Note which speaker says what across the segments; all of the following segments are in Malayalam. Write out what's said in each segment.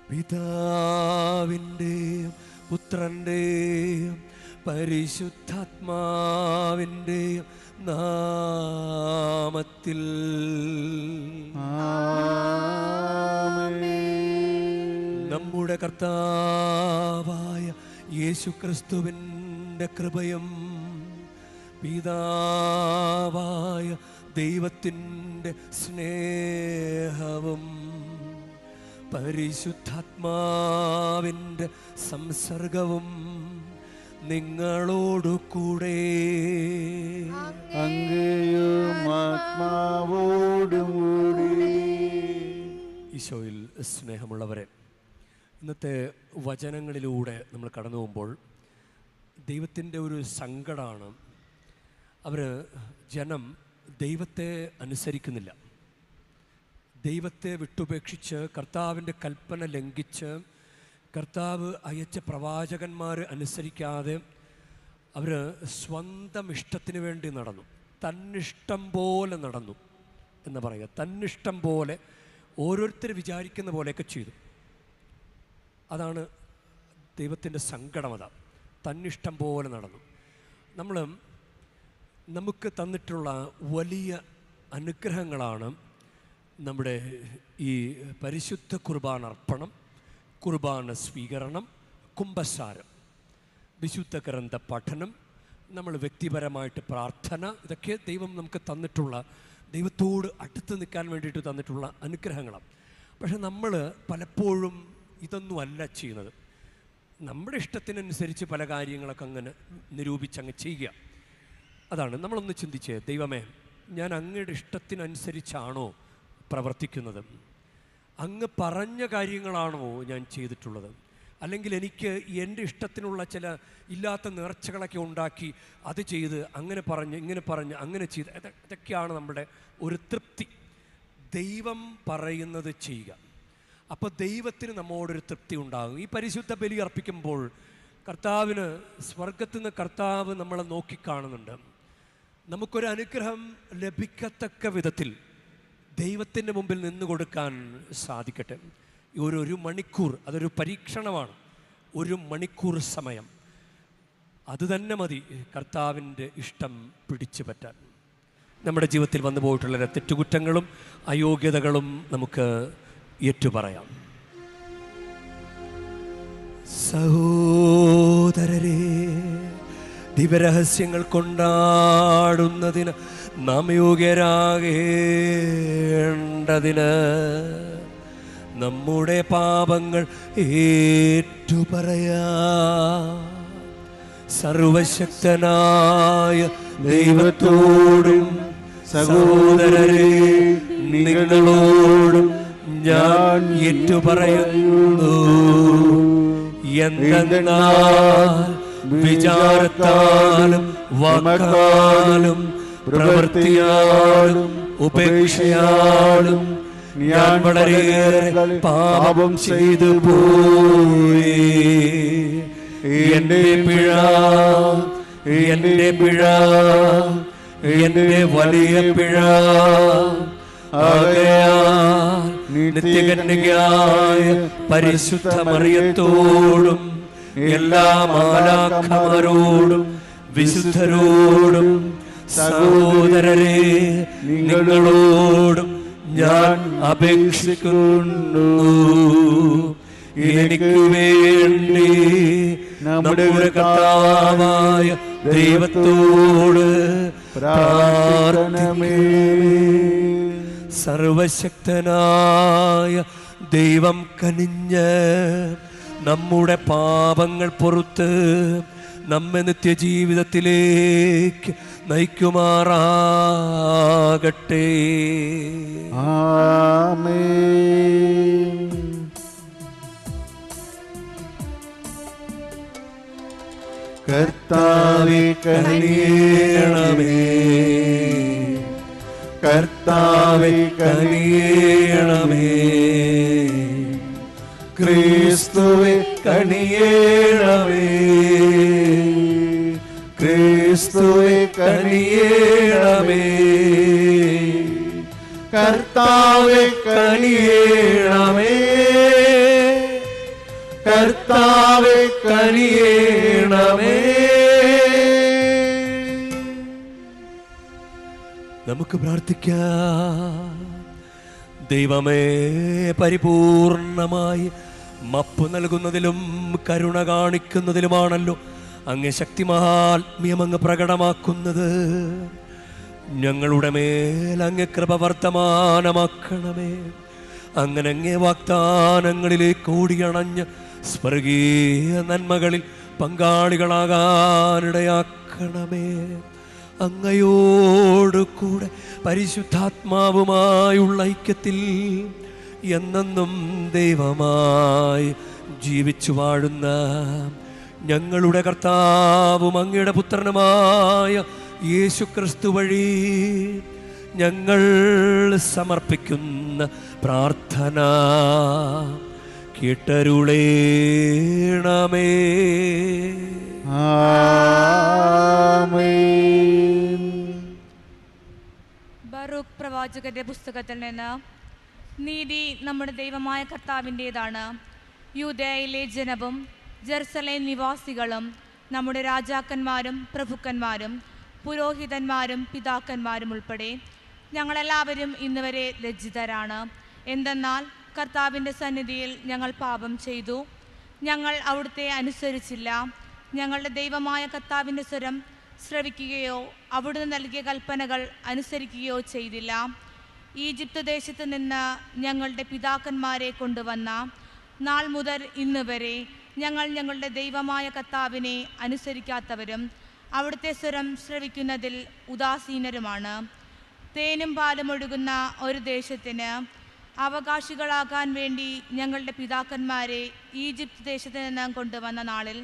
Speaker 1: പിതാവിൻ്റെയും പുത്രൻ്റെയും പരിശുദ്ധാത്മാവിൻ്റെയും നാമത്തിൽ നമ്മുടെ കർത്താവായ യേശുക്രിസ്തുവിൻ്റെ കൃപയും പിതാവായ ദൈവത്തിൻ്റെ സ്നേഹവും പരിശുദ്ധാത്മാവിൻ്റെ സംസർഗവും നിങ്ങളോടു കൂടെ ഈശോയിൽ സ്നേഹമുള്ളവരെ, ഇന്നത്തെ വചനങ്ങളിലൂടെ നമ്മൾ കടന്നു പോകുമ്പോൾ ദൈവത്തിൻ്റെ ഒരു സങ്കടമാണ്. ജനം ദൈവത്തെ അനുസരിക്കുന്നില്ല. ദൈവത്തെ വിട്ടുപേക്ഷിച്ച് കർത്താവിൻ്റെ കൽപ്പന ലംഘിച്ച് കർത്താവ് അയച്ച പ്രവാചകന്മാർ അനുസരിക്കാതെ അവർ സ്വന്തം ഇഷ്ടത്തിന് വേണ്ടി നടന്നു. തന്നിഷ്ടം പോലെ നടന്നു എന്ന് പറയുക. തന്നിഷ്ടം പോലെ ഓരോരുത്തർ വിചാരിക്കുന്ന പോലെയൊക്കെ ചെയ്തു. അതാണ് ദൈവത്തിൻ്റെ സങ്കടം. അതാണ് തന്നിഷ്ടം പോലെ നടന്നു. നമുക്ക് തന്നിട്ടുള്ള വലിയ അനുഗ്രഹങ്ങളാണ് നമ്മുടെ ഈ പരിശുദ്ധ കുർബാന അർപ്പണം, കുർബാന സ്വീകരണം, കുംഭസാരം, വിശുദ്ധ ഗ്രന്ഥ പഠനം, നമ്മൾ വ്യക്തിപരമായിട്ട് പ്രാർത്ഥന. ഇതൊക്കെ ദൈവം നമുക്ക് തന്നിട്ടുള്ള, ദൈവത്തോട് അടുത്ത് നിൽക്കാൻ വേണ്ടിയിട്ട് തന്നിട്ടുള്ള അനുഗ്രഹങ്ങളാണ്. പക്ഷെ നമ്മൾ പലപ്പോഴും ഇതൊന്നും അല്ല ചെയ്യുന്നത്. നമ്മുടെ ഇഷ്ടത്തിനനുസരിച്ച് പല കാര്യങ്ങളൊക്കെ അങ്ങനെ നിരൂപിച്ചങ്ങ് ചെയ്യുക. അതാണ് നമ്മളൊന്ന് ചിന്തിച്ച്, ദൈവമേ, ഞാൻ അങ്ങയുടെ ഇഷ്ടത്തിനനുസരിച്ചാണോ പ്രവർത്തിക്കുന്നത്? അങ്ങ് പറഞ്ഞ കാര്യങ്ങളാണോ ഞാൻ ചെയ്തിട്ടുള്ളത്? അല്ലെങ്കിൽ എനിക്ക് എൻ്റെ ഇഷ്ടത്തിനുള്ള ചില ഇല്ലാത്ത നേർച്ചകളൊക്കെ ഉണ്ടാക്കി അത് ചെയ്ത് അങ്ങനെ പറഞ്ഞ് ഇങ്ങനെ പറഞ്ഞ് അങ്ങനെ ചെയ്ത്, ഇതൊക്കെയാണ് നമ്മുടെ ഒരു തൃപ്തി. ദൈവം പറയുന്നത് ചെയ്യുക. അപ്പോൾ ദൈവത്തിന് നമ്മോടൊരു തൃപ്തി ഉണ്ടാകും. ഈ പരിശുദ്ധ ബലി അർപ്പിക്കുമ്പോൾ കർത്താവിന്, സ്വർഗത്തിൽ നിന്ന് കർത്താവ് നമ്മളെ നോക്കിക്കാണുന്നുണ്ട്. നമുക്കൊരു അനുഗ്രഹം ലഭിക്കത്തക്ക വിധത്തിൽ ദൈവത്തിൻ്റെ മുമ്പിൽ നിന്ന് കൊടുക്കാൻ സാധിക്കട്ടെ. ഒരു മണിക്കൂർ, അതൊരു പരീക്ഷണമാണ്. 1 മണിക്കൂർ സമയം, അത് തന്നെ മതി കർത്താവിൻ്റെ ഇഷ്ടം പിടിച്ചു പറ്റാൻ. നമ്മുടെ ജീവിതത്തിൽ വന്നു പോയിട്ടുള്ള തെറ്റുകുറ്റങ്ങളും അയോഗ്യതകളും നമുക്ക് ഏറ്റുപറയാം. സഹോദരരെ, ദിവരഹസ്യങ്ങൾ കൊണ്ടാടുന്നതിന് നാം യോഗ്യരാകേണ്ടതിന് നമ്മുടെ പാപങ്ങൾ ഏറ്റുപറയാ. സർവശക്തനായ ദൈവത്തോടും സഹോദരരെ നിങ്ങളോടും ഞാൻ ഏറ്റുപറയുന്നു. എന്തെന്നാൽ വിചാരത്താലും വാക്കാലും പ്രവൃത്തിയാലും ഉപേക്ഷയാലും ഞാൻ വളരെയേറെ പാപം ചെയ്തു പോയി. എൻ്റെ പിഴ, എൻ്റെ പിഴ, എൻ്റെ വലിയ പിഴ. ആകയാൽ നിത്യകന്യകയായ പരിശുദ്ധ മറിയത്തോടും എല്ലാ മാലാഖമാരോടും വിശുദ്ധരോടും സഹോദരരെ നിങ്ങളോടും ഞാൻ അപേക്ഷിക്കുന്നു. എനിക്ക് വേണ്ടി നമ്മുടെ കർത്താവായ ദൈവത്തോട് പ്രാർത്ഥിക്കണമേ. സർവശക്തനായ ദൈവം കനിഞ്ഞ് നമ്മുടെ പാപങ്ങൾ പൊറുത്ത് നമ്മെ നിത്യജീവിതത്തിലേക്ക് നയിക്കുമാറാകട്ടെ.
Speaker 2: ആമേൻ. കർത്താവേ കനിയണമേ, കർത്താവേ കനിയണമേ, ക്രിസ്തുവേ കനിയണമേ, ക്രിസ്തുവേ കനിയണമേ, കർത്താവേ കനിയണമേ.
Speaker 1: നമുക്ക് പ്രാർത്ഥിക്കാം. ദൈവമേ, പരിപൂർണമായി മപ്പ് നൽകുന്നതിലും കരുണ കാണിക്കുന്നതിലുമാണല്ലോ അങ്ങ് ശക്തിമഹാത്മ്യം അങ്ങ് പ്രകടമാക്കുന്നത്. ഞങ്ങളുടെ മേൽ അങ്ങ് കൃപ വർത്തമാനമാക്കണമേ. അങ്ങനെ അങ്ങേ വാഗ്ദാനങ്ങളിലേക്ക് ഓടിയണഞ്ഞ് സ്വർഗീയ നന്മകളിൽ പങ്കാളികളാകാനിടയാക്കണമേ. അങ്ങയോട് കൂടെ പരിശുദ്ധാത്മാവുമായുള്ള ഐക്യത്തിൽ എന്നെന്നും ദൈവമായി ജീവിച്ചു വാഴുന്ന ഞങ്ങളുടെ കർത്താവും അങ്ങയുടെ പുത്രനുമായ യേശുക്രിസ്തു വഴി ഞങ്ങൾ സമർപ്പിക്കുന്ന പ്രാർത്ഥന കേട്ടരുളേണമേ.
Speaker 2: ആമേൻ.
Speaker 3: ബറൂക്ക് പ്രവാചകന്റെ പുസ്തകത്തിൽ നിന്ന്. നീതി നമ്മുടെ ദൈവമായ കർത്താവിൻ്റേതാണ്. യൂദയയിലെ ജനവും ജെറുസലേം നിവാസികളും നമ്മുടെ രാജാക്കന്മാരും പ്രഭുക്കന്മാരും പുരോഹിതന്മാരും പിതാക്കന്മാരും ഉൾപ്പെടെ ഞങ്ങളെല്ലാവരും ഇന്നുവരെ ലജ്ജിതരാണ്. എന്തെന്നാൽ കർത്താവിൻ്റെ സന്നിധിയിൽ ഞങ്ങൾ പാപം ചെയ്തു. ഞങ്ങൾ അവിടുത്തെ അനുസരിച്ചില്ല. ഞങ്ങളുടെ ദൈവമായ കർത്താവിൻ്റെ സ്വരം ശ്രവിക്കുകയോ അവിടുന്ന് നൽകിയ കൽപ്പനകൾ അനുസരിക്കുകയോ ചെയ്തില്ല. ഈജിപ്ത് ദേശത്ത് നിന്ന് ഞങ്ങളുടെ പിതാക്കന്മാരെ കൊണ്ടുവന്ന നാൾ മുതൽ ഇന്ന് വരെ ഞങ്ങൾ ഞങ്ങളുടെ ദൈവമായ കർത്താവിനെ അനുസരിക്കാത്തവരും അവിടുത്തെ സ്വരം ശ്രവിക്കുന്നതിൽ ഉദാസീനരുമാണ്. തേനും പാലും ഒഴുകുന്ന ഒരു ദേശത്തിന് അവകാശികളാകാൻ വേണ്ടി ഞങ്ങളുടെ പിതാക്കന്മാരെ ഈജിപ്ത് ദേശത്ത് നിന്ന് കൊണ്ടുവന്ന നാളിൽ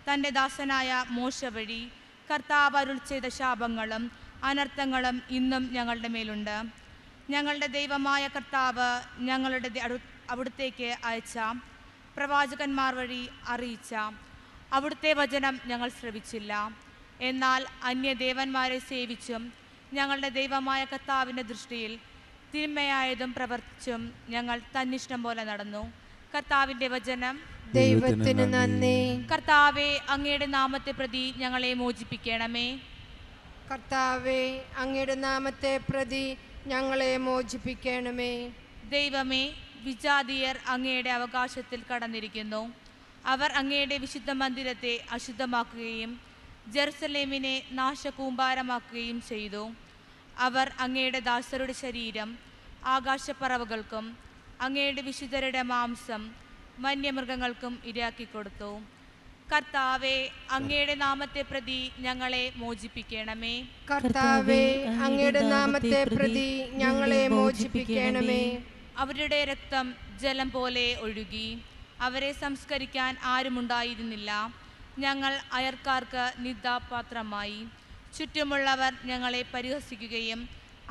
Speaker 3: തൻ്റെ ദാസനായ മോശ വഴി കർത്താവ് അരുൾ ചെയ്ത ശാപങ്ങളും അനർത്ഥങ്ങളും ഇന്നും ഞങ്ങളുടെ മേലുണ്ട്. ഞങ്ങളുടെ ദൈവമായ കർത്താവ് ഞങ്ങളുടെ അവിടുത്തേക്ക് അയച്ച പ്രവാചകന്മാർ വഴി അറിയിച്ച അവിടുത്തെ വചനം ഞങ്ങൾ ശ്രവിച്ചില്ല. എന്നാൽ അന്യദേവന്മാരെ സേവിച്ചും ഞങ്ങളുടെ ദൈവമായ കർത്താവിൻ്റെ ദൃഷ്ടിയിൽ തിന്മയായതും പ്രവർത്തിച്ചും ഞങ്ങൾ തന്നിഷ്ടം പോലെ നടന്നു. കർത്താവിൻ്റെ വചനം.
Speaker 4: ദൈവത്തിന് നന്ദി.
Speaker 3: കർത്താവേ, അങ്ങയുടെ നാമത്തെ പ്രതി ഞങ്ങളെ മോചിപ്പിക്കണമേ.
Speaker 4: കർത്താവേ, അങ്ങയുടെ നാമത്തെ പ്രതി ഞങ്ങളെ മോചിപ്പിക്കണമേ.
Speaker 3: ദൈവമേ, വിജാതീയർ അങ്ങയുടെ അവകാശത്തിൽ കടന്നിരിക്കുന്നു. അവർ അങ്ങയുടെ വിശുദ്ധ മന്ദിരത്തെ അശുദ്ധമാക്കുകയും ജെറുസലേമിനെ നാശകൂമ്പാരമാക്കുകയും ചെയ്തു. അവർ അങ്ങയുടെ ദാസരുടെ ശരീരം ആകാശപ്പറവകൾക്കും അങ്ങയുടെ വിശുദ്ധരുടെ മാംസം വന്യമൃഗങ്ങൾക്കും ഇരയാക്കിക്കൊടുത്തു. കർത്താവേ, അങ്ങയുടെ നാമത്തെ പ്രതി ഞങ്ങളെ മോചിപ്പിക്കണമേ.
Speaker 4: കർത്താവേ, അങ്ങയുടെ നാമത്തെ പ്രതി ഞങ്ങളെ മോചിപ്പിക്കണമേ.
Speaker 3: അവരുടെ രക്തം ജലം പോലെ ഒഴുകി. അവരെ സംസ്കരിക്കാൻ ആരുമുണ്ടായിരുന്നില്ല. ഞങ്ങൾ അയർക്കാർക്ക് നിന്ദാപാത്രമായി. ചുറ്റുമുള്ളവർ ഞങ്ങളെ പരിഹസിക്കുകയും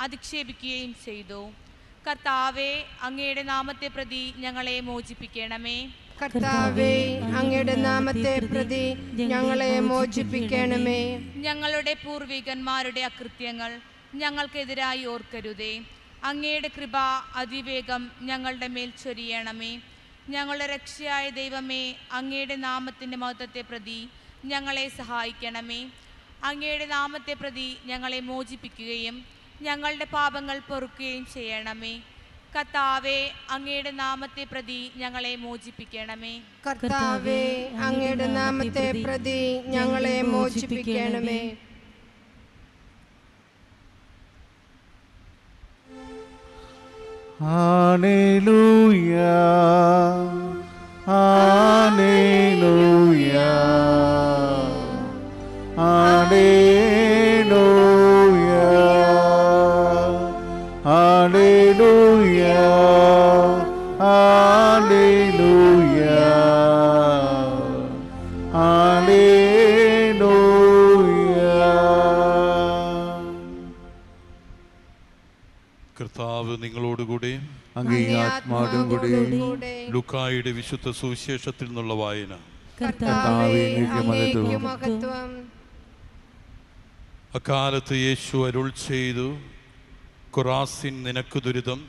Speaker 3: അധിക്ഷേപിക്കുകയും ചെയ്തു. കർത്താവേ, അങ്ങയുടെ നാമത്തെ പ്രതി ഞങ്ങളെ മോചിപ്പിക്കണമേ.
Speaker 4: കർത്താവേ, അങ്ങയുടെ നാമത്തെ പ്രതി ഞങ്ങളെ മോചിപ്പിക്കണമേ.
Speaker 3: ഞങ്ങളുടെ പൂർവികന്മാരുടെ അകൃത്യങ്ങൾ ഞങ്ങൾക്കെതിരായി ഓർക്കരുതേ. അങ്ങയുടെ കൃപ അതിവേഗം ഞങ്ങളുടെ മേൽ ചൊരിയണമേ. ഞങ്ങളുടെ രക്ഷയായ ദൈവമേ, അങ്ങയുടെ നാമത്തിൻ്റെ മഹത്വത്തെ പ്രതി ഞങ്ങളെ സഹായിക്കണമേ. അങ്ങയുടെ നാമത്തെ പ്രതി ഞങ്ങളെ മോചിപ്പിക്കുകയും ഞങ്ങളുടെ പാപങ്ങൾ പൊറുക്കുകയും ചെയ്യണമേ. കർത്താവേ, അങ്ങയുടെ നാമത്തെ പ്രതി ഞങ്ങളെ മോചിപ്പിക്കണമേ.
Speaker 4: കർത്താവേ, അങ്ങയുടെ നാമത്തെ പ്രതി ഞങ്ങളെ മോചിപ്പിക്കണമേ.
Speaker 2: Hallelujah, hallelujah, hallelujah, hallelujah, hallelujah,
Speaker 5: കർത്താവ് നിങ്ങളോടുകൂടി
Speaker 2: അങ്ങേ ആത്മാവോടും കൂടെ
Speaker 5: ലൂക്കായുടെ വിശുദ്ധ സുവിശേഷത്തിൽ നിന്നുള്ള വായന.
Speaker 4: കർത്താവേ, അങ്ങേക്ക് മഹത്വം.
Speaker 5: അക്കാലത്ത് യേശു അരുൾ ചെയ്തു, കൊറാസിൻ നിനക്ക് ദുരിതം,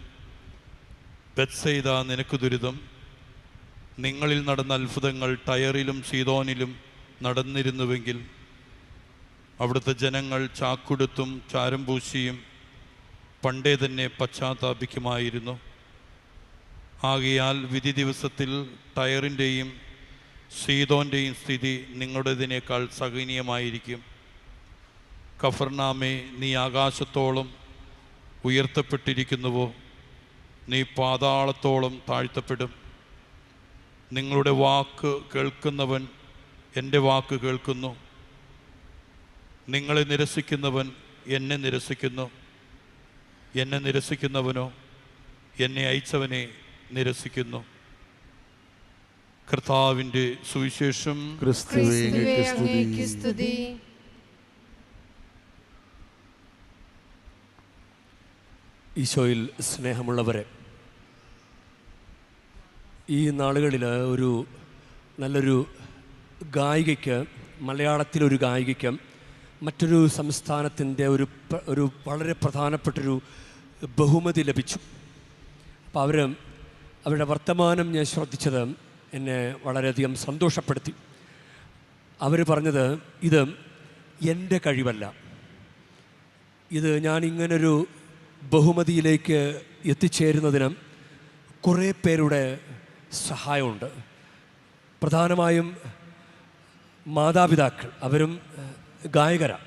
Speaker 5: ബെത്സൈദ നിനക്ക് ദുരിതം. നിങ്ങളിൽ നടന്ന അത്ഭുതങ്ങൾ ടയറിലും സീദോനിലും നടന്നിരുന്നുവെങ്കിൽ അവിടുത്തെ ജനങ്ങൾ ചാക്കുടുത്തും ചാരം പൂശിയും പണ്ടേ തന്നെ പശ്ചാത്താപിക്കുമായിരുന്നു. ആകയാൽ വിധി ദിവസത്തിൽ ടയറിൻ്റെയും സീദോൻ്റെയും സ്ഥിതി നിങ്ങളുടേതിനേക്കാൾ സഹനീയമായിരിക്കും. കഫർനാമേ, നീ ആകാശത്തോളം ഉയർത്തപ്പെട്ടിരിക്കുന്നുവോ, നീ പാതാളത്തോളം താഴ്ത്തപ്പെടും. നിങ്ങളുടെ വാക്ക് കേൾക്കുന്നവൻ എൻ്റെ വാക്ക് കേൾക്കുന്നു, നിങ്ങളെ നിരസിക്കുന്നവൻ എന്നെ നിരസിക്കുന്നു, എന്നെ നിരസിക്കുന്നവനോ എന്നെ അയച്ചവനെ നിരസിക്കുന്നു. കർത്താവിൻ്റെ സുവിശേഷം.
Speaker 2: ക്രിസ്തുവേ
Speaker 4: അങ്ങേക്ക് സ്തുതി.
Speaker 1: ഈശോയിൽ സ്നേഹമുള്ളവരെ, ഈ നാളുകളിൽ നല്ലൊരു ഗായികയ്ക്ക്, മലയാളത്തിലൊരു ഗായികയ്ക്ക് മറ്റൊരു സംസ്ഥാനത്തിൻ്റെ ഒരു വളരെ പ്രധാനപ്പെട്ടൊരു ബഹുമതി ലഭിച്ചു. അപ്പോൾ അവരുടെ വർത്തമാനം ഞാൻ ശ്രദ്ധിച്ചത് എന്നെ വളരെയധികം സന്തോഷപ്പെടുത്തി. അവർ പറഞ്ഞത്, ഇത് എൻ്റെ കഴിവല്ല, ഇത് ഞാൻ ഇങ്ങനൊരു ബഹുമതിയിലേക്ക് എത്തിച്ചേരുന്നതിന് കുറേ പേരുടെ സഹായമുണ്ട്. പ്രധാനമായും മാതാപിതാക്കൾ, അവരും ഗായകരാണ്.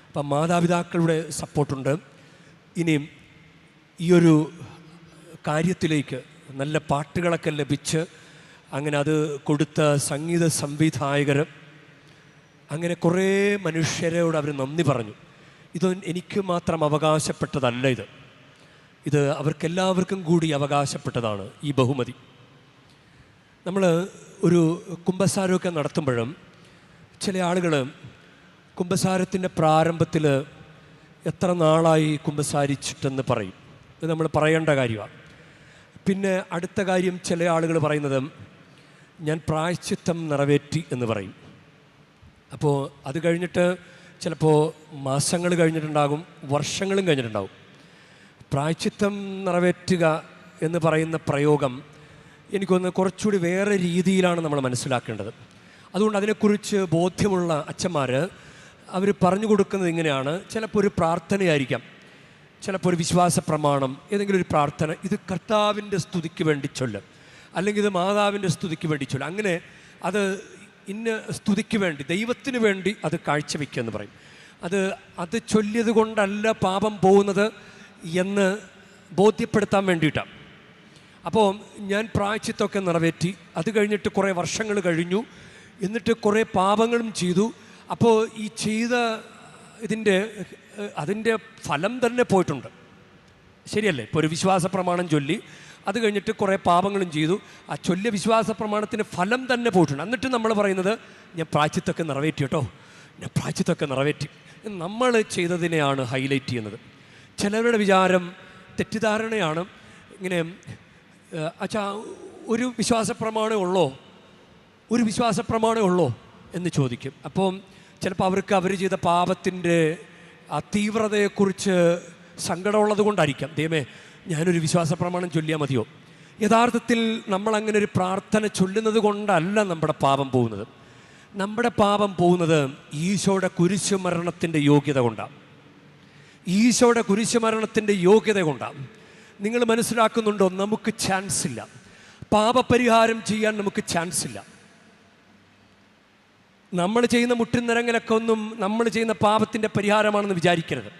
Speaker 1: അപ്പം മാതാപിതാക്കളുടെ സപ്പോർട്ടുണ്ട്. ഇനിയും ഈയൊരു കാര്യത്തിലേക്ക് നല്ല പാട്ടുകളൊക്കെ ലഭിച്ച് അങ്ങനെ അത് കൊടുത്ത സംഗീത സംവിധായകർ, അങ്ങനെ കുറേ മനുഷ്യരോട് അവർ നന്ദി പറഞ്ഞു. ഇത് എനിക്ക് മാത്രം അവകാശപ്പെട്ടതല്ല, ഇത് അവർക്കെല്ലാവർക്കും കൂടി അവകാശപ്പെട്ടതാണ് ഈ ബഹുമതി. നമ്മൾ ഒരു കുമ്പസാരമൊക്കെ നടത്തുമ്പോഴും ചില ആളുകൾ കുമ്പസാരത്തിൻ്റെ പ്രാരംഭത്തിൽ എത്ര നാളായി കുമ്പസാരിച്ചിട്ടെന്ന് പറയും. ഇത് നമ്മൾ പറയേണ്ട കാര്യമാണ്. പിന്നെ അടുത്ത കാര്യം, ചില ആളുകൾ പറയുന്നത് ഞാൻ പ്രായശ്ചിത്തം നിറവേറ്റി എന്ന് പറയും. അപ്പോൾ അത് കഴിഞ്ഞിട്ട് ചിലപ്പോൾ മാസങ്ങൾ കഴിഞ്ഞിട്ടുണ്ടാകും, വർഷങ്ങളും കഴിഞ്ഞിട്ടുണ്ടാകും. പ്രായശ്ചിത്തം നിറവേറ്റുക എന്ന് പറയുന്ന പ്രയോഗം എനിക്കൊന്ന് കുറച്ചുകൂടി വേറെ രീതിയിലാണ് നമ്മൾ മനസ്സിലാക്കേണ്ടത്. അതുകൊണ്ട് അതിനെക്കുറിച്ച് ബോധ്യമുള്ള അച്ഛന്മാർ അവർ പറഞ്ഞു കൊടുക്കുന്നത് ഇങ്ങനെയാണ്. ചിലപ്പോൾ ഒരു പ്രാർത്ഥനയായിരിക്കാം, ചിലപ്പോൾ ഒരു വിശ്വാസ പ്രമാണം, ഏതെങ്കിലും ഒരു പ്രാർത്ഥന, ഇത് കർത്താവിൻ്റെ സ്തുതിക്ക് വേണ്ടി ചൊല്ലും, അല്ലെങ്കിൽ ഇത് മാതാവിൻ്റെ സ്തുതിക്ക് വേണ്ടി ചൊല്ലും. അങ്ങനെ അത് ഇന്ന സ്തുതിക്ക് വേണ്ടി, ദൈവത്തിന് വേണ്ടി അത് കാഴ്ചവെക്കുക എന്ന് പറയും. അത് ചൊല്ലിയത് കൊണ്ടല്ല പാപം പോകുന്നത് എന്ന് ബോധ്യപ്പെടുത്താൻ വേണ്ടിയിട്ടാണ്. അപ്പോൾ ഞാൻ പ്രായശ്ചിത്തമൊക്കെ നിറവേറ്റി, അത് കഴിഞ്ഞിട്ട് കുറേ വർഷങ്ങൾ കഴിഞ്ഞു, എന്നിട്ട് കുറേ പാപങ്ങളും ചെയ്തു. അപ്പോൾ ഈ ചെയ്ത അതിൻ്റെ ഫലം തന്നെ പോയിട്ടുണ്ട്, ശരിയല്ലേ? ഇപ്പോൾ ഒരു വിശ്വാസ പ്രമാണം ചൊല്ലി, അത് കഴിഞ്ഞിട്ട് കുറേ പാപങ്ങളും ചെയ്തു, ആ ചൊല്ലിയ വിശ്വാസ പ്രമാണത്തിന് ഫലം തന്നെ പോയിട്ടുണ്ട്. എന്നിട്ട് നമ്മൾ പറയുന്നത് ഞാൻ പ്രായശ്ചിത്തമൊക്കെ നിറവേറ്റി കേട്ടോ, ഞാൻ പ്രായശ്ചിത്തമൊക്കെ നിറവേറ്റി. നമ്മൾ ചെയ്തതിനെയാണ് ഹൈലൈറ്റ് ചെയ്യുന്നത്. ചിലരുടെ വിചാരം, തെറ്റിദ്ധാരണയാണ് ഇങ്ങനെ, അച്ഛാ ഒരു വിശ്വാസ പ്രമാണമേ ഉള്ളോ എന്ന് ചോദിക്കും. അപ്പോൾ ചിലപ്പോൾ അവർക്ക് അവർ ചെയ്ത പാപത്തിൻ്റെ ആ തീവ്രതയെക്കുറിച്ച് സങ്കടമുള്ളത് കൊണ്ടായിരിക്കാം, ദൈവമേ ഞാനൊരു വിശ്വാസ പ്രമാണം ചൊല്ലിയാൽ മതിയോ. യഥാർത്ഥത്തിൽ നമ്മളങ്ങനെ ഒരു പ്രാർത്ഥന ചൊല്ലുന്നത് കൊണ്ടല്ല നമ്മുടെ പാപം പോകുന്നത്. നമ്മുടെ പാപം പോകുന്നത് ഈശോയുടെ കുരിശുമരണത്തിൻ്റെ യോഗ്യത കൊണ്ടാണ്. ഈശോയുടെ കുരിശുമരണത്തിൻ്റെ യോഗ്യത കൊണ്ടാണ്. നിങ്ങൾ മനസ്സിലാക്കുന്നുണ്ടോ? നമുക്ക് ചാൻസ് ഇല്ല, പാപപരിഹാരം ചെയ്യാൻ നമുക്ക് ചാൻസ് ഇല്ല. നമ്മൾ ചെയ്യുന്ന മുട്ടിനിരങ്ങലൊക്കെ ഒന്നും നമ്മൾ ചെയ്യുന്ന പാപത്തിൻ്റെ പരിഹാരമാണെന്ന് വിചാരിക്കരുത്.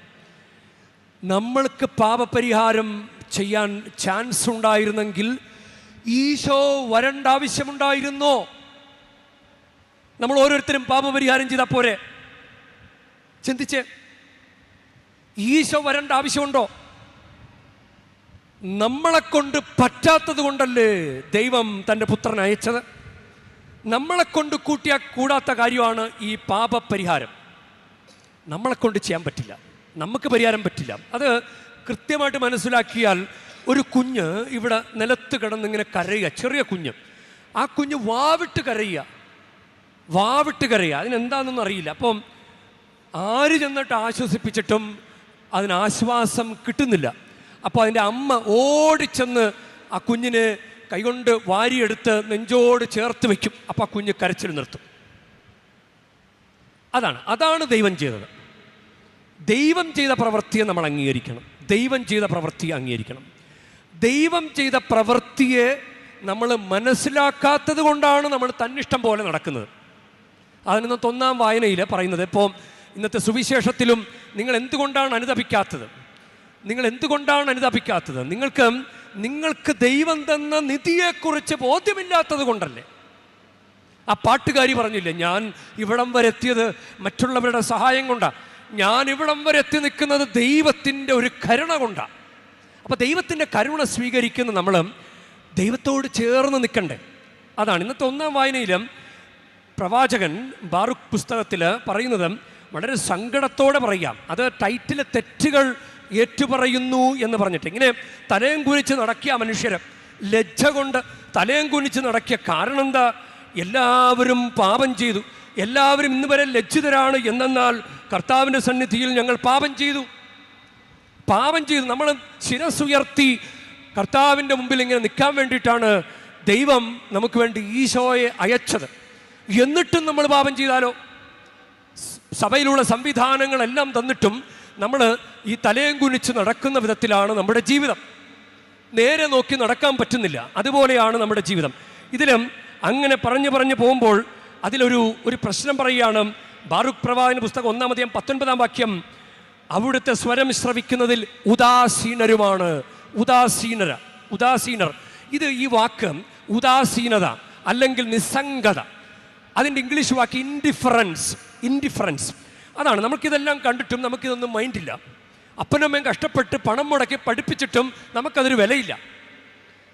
Speaker 1: നമ്മൾക്ക് പാപപരിഹാരം ചെയ്യാൻ ചാൻസ് ഉണ്ടായിരുന്നെങ്കിൽ ഈശോ വരേണ്ട ആവശ്യമുണ്ടായിരുന്നോ? നമ്മൾ ഓരോരുത്തരും പാപപരിഹാരം ചെയ്താൽ പോരെ? ചിന്തിച്ച്, ഈശോ വരേണ്ട ആവശ്യമുണ്ടോ? നമ്മളെക്കൊണ്ട് പറ്റാത്തത് കൊണ്ടല്ലേ ദൈവം തൻ്റെ പുത്രനെ അയച്ചത്. നമ്മളെക്കൊണ്ട് കൂടാത്ത കാര്യമാണ് ഈ പാപപരിഹാരം. നമ്മളെക്കൊണ്ട് ചെയ്യാൻ പറ്റില്ല, നമുക്ക് പരിഹാരം പറ്റില്ല. അത് കൃത്യമായിട്ട് മനസ്സിലാക്കിയാൽ, ഒരു കുഞ്ഞ് ഇവിടെ നിലത്ത് കിടന്നിങ്ങനെ കരയുക, ചെറിയ കുഞ്ഞ്, ആ കുഞ്ഞ് വാവിട്ട് കരയുക, അതിനെന്താണെന്നൊന്നും അറിയില്ല. അപ്പം ആര് ചെന്നിട്ട് ആശ്വസിപ്പിച്ചിട്ടും അതിന് ആശ്വാസം കിട്ടുന്നില്ല. അപ്പോൾ അതിൻ്റെ അമ്മ ഓടിച്ചെന്ന് ആ കുഞ്ഞിനെ കൈകൊണ്ട് വാരിയെടുത്ത് നെഞ്ചോട് ചേർത്ത് വയ്ക്കും. അപ്പോൾ ആ കുഞ്ഞ് കരച്ചിൽ നിർത്തും. അതാണ് ദൈവം ചെയ്തത്. ദൈവം ചെയ്ത പ്രവൃത്തിയെ നമ്മൾ അംഗീകരിക്കണം. ദൈവം ചെയ്ത പ്രവൃത്തിയെ അംഗീകരിക്കണം. ദൈവം ചെയ്ത പ്രവൃത്തിയെ നമ്മൾ മനസ്സിലാക്കാത്തത് കൊണ്ടാണ് നമ്മൾ തന്നിഷ്ടം പോലെ നടക്കുന്നത്. അതിനകത്ത് 1-ാം വായനയിൽ പറയുന്നത്, ഇപ്പോൾ ഇന്നത്തെ സുവിശേഷത്തിലും നിങ്ങൾ എന്തുകൊണ്ടാണ് അനുതപിക്കാത്തത്, നിങ്ങൾ എന്തുകൊണ്ടാണ് അനുതപിക്കാത്തത്, നിങ്ങൾക്ക് ദൈവം തന്ന നിധിയെക്കുറിച്ച് ബോധ്യമില്ലാത്തത് കൊണ്ടല്ലേ. ആ പാട്ടുകാരി പറഞ്ഞില്ലേ, ഞാൻ ഇവിടം വരെ എത്തിയത് മറ്റുള്ളവരുടെ സഹായം കൊണ്ടാണ്, ഞാൻ ഇവിടം വരെ എത്തി നിൽക്കുന്നത് ദൈവത്തിൻ്റെ ഒരു കരുണ കൊണ്ടാണ്. അപ്പോൾ ദൈവത്തിൻ്റെ കരുണ സ്വീകരിക്കുന്ന നമ്മൾ ദൈവത്തോട് ചേർന്ന് നിൽക്കണ്ടേ. അതാണ് ഇന്നത്തെ 1-ാം വായനയിലും പ്രവാചകൻ ബാറുക്ക് പുസ്തകത്തിൽ പറയുന്നത് വളരെ സങ്കടത്തോടെ പറയാം. അത് ടൈറ്റിൽ തെറ്റുകൾ ഏറ്റുപറയുന്നു എന്ന് പറഞ്ഞിട്ട്, ഇങ്ങനെ തലയും കുനിച്ച് നടക്കിയ മനുഷ്യർ ലജ്ജ കൊണ്ട് തലയും കുനിച്ച് നടക്കിയ കാരണം എന്താ? എല്ലാവരും പാപം ചെയ്തു, എല്ലാവരും ഇന്ന് വരെ ലജ്ജിതരാണ്. എന്നാൽ കർത്താവിൻ്റെ സന്നിധിയിൽ ഞങ്ങൾ പാപം ചെയ്തു. നമ്മൾ ശിരസ്സുയർത്തി കർത്താവിൻ്റെ മുമ്പിൽ ഇങ്ങനെ നിൽക്കാൻ വേണ്ടിയിട്ടാണ് ദൈവം നമുക്ക് വേണ്ടി ഈശോയെ അയച്ചത്. എന്നിട്ടും നമ്മൾ പാപം ചെയ്താലോ? സഭയിലുള്ള സംവിധാനങ്ങളെല്ലാം തന്നിട്ടും നമ്മൾ ഈ തലയും കുനിച്ച് നടക്കുന്ന വിധത്തിലാണ് നമ്മുടെ ജീവിതം. നേരെ നോക്കി നടക്കാൻ പറ്റുന്നില്ല. അതുപോലെയാണ് നമ്മുടെ ജീവിതം. ഇതിലും അങ്ങനെ പറഞ്ഞു പോകുമ്പോൾ അതിലൊരു പ്രശ്നം പറയുകയാണ്. ബാറുക്ക് പ്രവാചകന്റെ പുസ്തകം 1-ാം അധ്യായം 19-ാം വാക്യം, അവിടുത്തെ സ്വരം ശ്രവിക്കുന്നതിൽ ഉദാസീനരുമാണ്. ഉദാസീനർ. ഇത് ഈ വാക്ക് ഉദാസീനത അല്ലെങ്കിൽ നിസ്സംഗത, അതിൻ്റെ ഇംഗ്ലീഷ് വാക്ക് ഇൻഡിഫറൻസ്. അതാണ്. നമുക്കിതെല്ലാം കണ്ടിട്ടും നമുക്കിതൊന്നും മൈൻഡില്ല. അപ്പനമ്മയും കഷ്ടപ്പെട്ട് പണം മുടക്കി പഠിപ്പിച്ചിട്ടും നമുക്കതൊരു വിലയില്ല.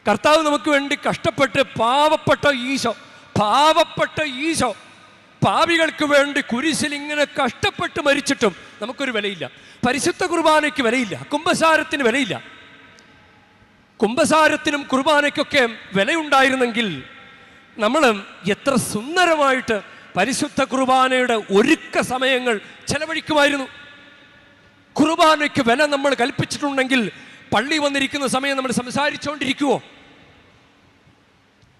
Speaker 1: കർത്താവ് നമുക്ക് വേണ്ടി കഷ്ടപ്പെട്ട് പാവപ്പെട്ട ഈശോ പാപികൾക്ക് വേണ്ടി കുരിശിൽ ഇങ്ങനെ കഷ്ടപ്പെട്ട് മരിച്ചിട്ടും നമുക്കൊരു വിലയില്ല. പരിശുദ്ധ കുർബാനയ്ക്ക് വിലയില്ല, കുമ്പസാരത്തിന് വിലയില്ല. കുമ്പസാരത്തിനും കുർബാനയ്ക്കൊക്കെ വിലയുണ്ടായിരുന്നെങ്കിൽ നമ്മൾ എത്ര സുന്ദരമായിട്ട് പരിശുദ്ധ കുർബാനയുടെ ഒരുക്ക സമയങ്ങൾ ചെലവഴിക്കുമായിരുന്നു. കുർബാനയ്ക്ക് വില നമ്മൾ കൽപ്പിച്ചിട്ടുണ്ടെങ്കിൽ പള്ളി വന്നിരിക്കുന്ന സമയം നമ്മൾ സംസാരിച്ചുകൊണ്ടിരിക്കുവോ?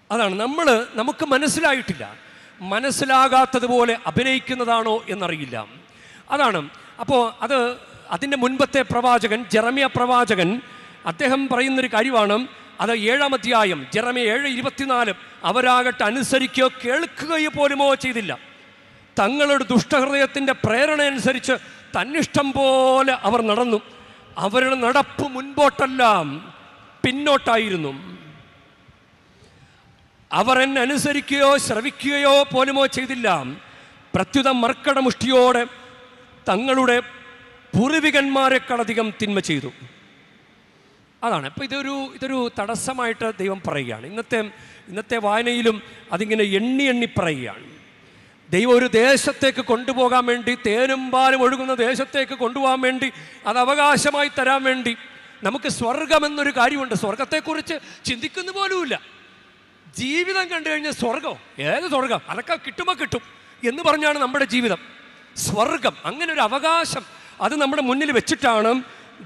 Speaker 1: അതാണ്. നമുക്ക് മനസ്സിലായിട്ടില്ല. മനസ്സിലാകാത്തതുപോലെ അഭിനയിക്കുന്നതാണോ എന്നറിയില്ല. അതാണ്. അപ്പോൾ അതിൻ്റെ മുൻപത്തെ പ്രവാചകൻ ജെറമ്യ പ്രവാചകൻ അദ്ദേഹം പറയുന്നൊരു കാര്യമാണ്. അത് 7-ാം അധ്യായം ജെറമ്യ 7:24, അവരാകട്ടെ അനുസരിക്കുകയോ കേൾക്കുകയോ പോലുമോ ചെയ്തില്ല. തങ്ങളുടെ ദുഷ്ടഹൃദയത്തിൻ്റെ പ്രേരണ അനുസരിച്ച് തന്നിഷ്ടം പോലെ അവർ നടന്നു. അവരുടെ നടപ്പ് മുൻപോട്ടല്ല പിന്നോട്ടായിരുന്നു. അവർ എന്നെ അനുസരിക്കുകയോ ശ്രവിക്കുകയോ പോലുമോ ചെയ്തില്ല. പ്രത്യുത മർക്കടമുഷ്ടിയോടെ തങ്ങളുടെ പൂർവികന്മാരെക്കാളധികം തിന്മ ചെയ്തു. അതാണ്. അപ്പോൾ ഇതൊരു തടസ്സമായിട്ട് ദൈവം പറയുകയാണ്. ഇന്നത്തെ വായനയിലും അതിങ്ങനെ എണ്ണി പറയുകയാണ്. ദൈവം ഒരു ദേശത്തേക്ക് കൊണ്ടുപോകാൻ വേണ്ടി, തേനും പാലും ഒഴുകുന്ന ദേശത്തേക്ക് കൊണ്ടുപോകാൻ വേണ്ടി, അത് അവകാശമായി തരാൻ വേണ്ടി നമുക്ക് സ്വർഗമെന്നൊരു കാര്യമുണ്ട്. സ്വർഗത്തെക്കുറിച്ച് ചിന്തിക്കുന്ന പോലുമില്ല. ജീവിതം കണ്ടു കഴിഞ്ഞാൽ സ്വർഗം, ഏത് സ്വർഗം, അതൊക്കെ കിട്ടുമ്പോൾ കിട്ടും എന്ന് പറഞ്ഞാണ് നമ്മുടെ ജീവിതം. സ്വർഗം, അങ്ങനെ ഒരു അവകാശം അത് നമ്മുടെ മുന്നിൽ വെച്ചിട്ടാണ്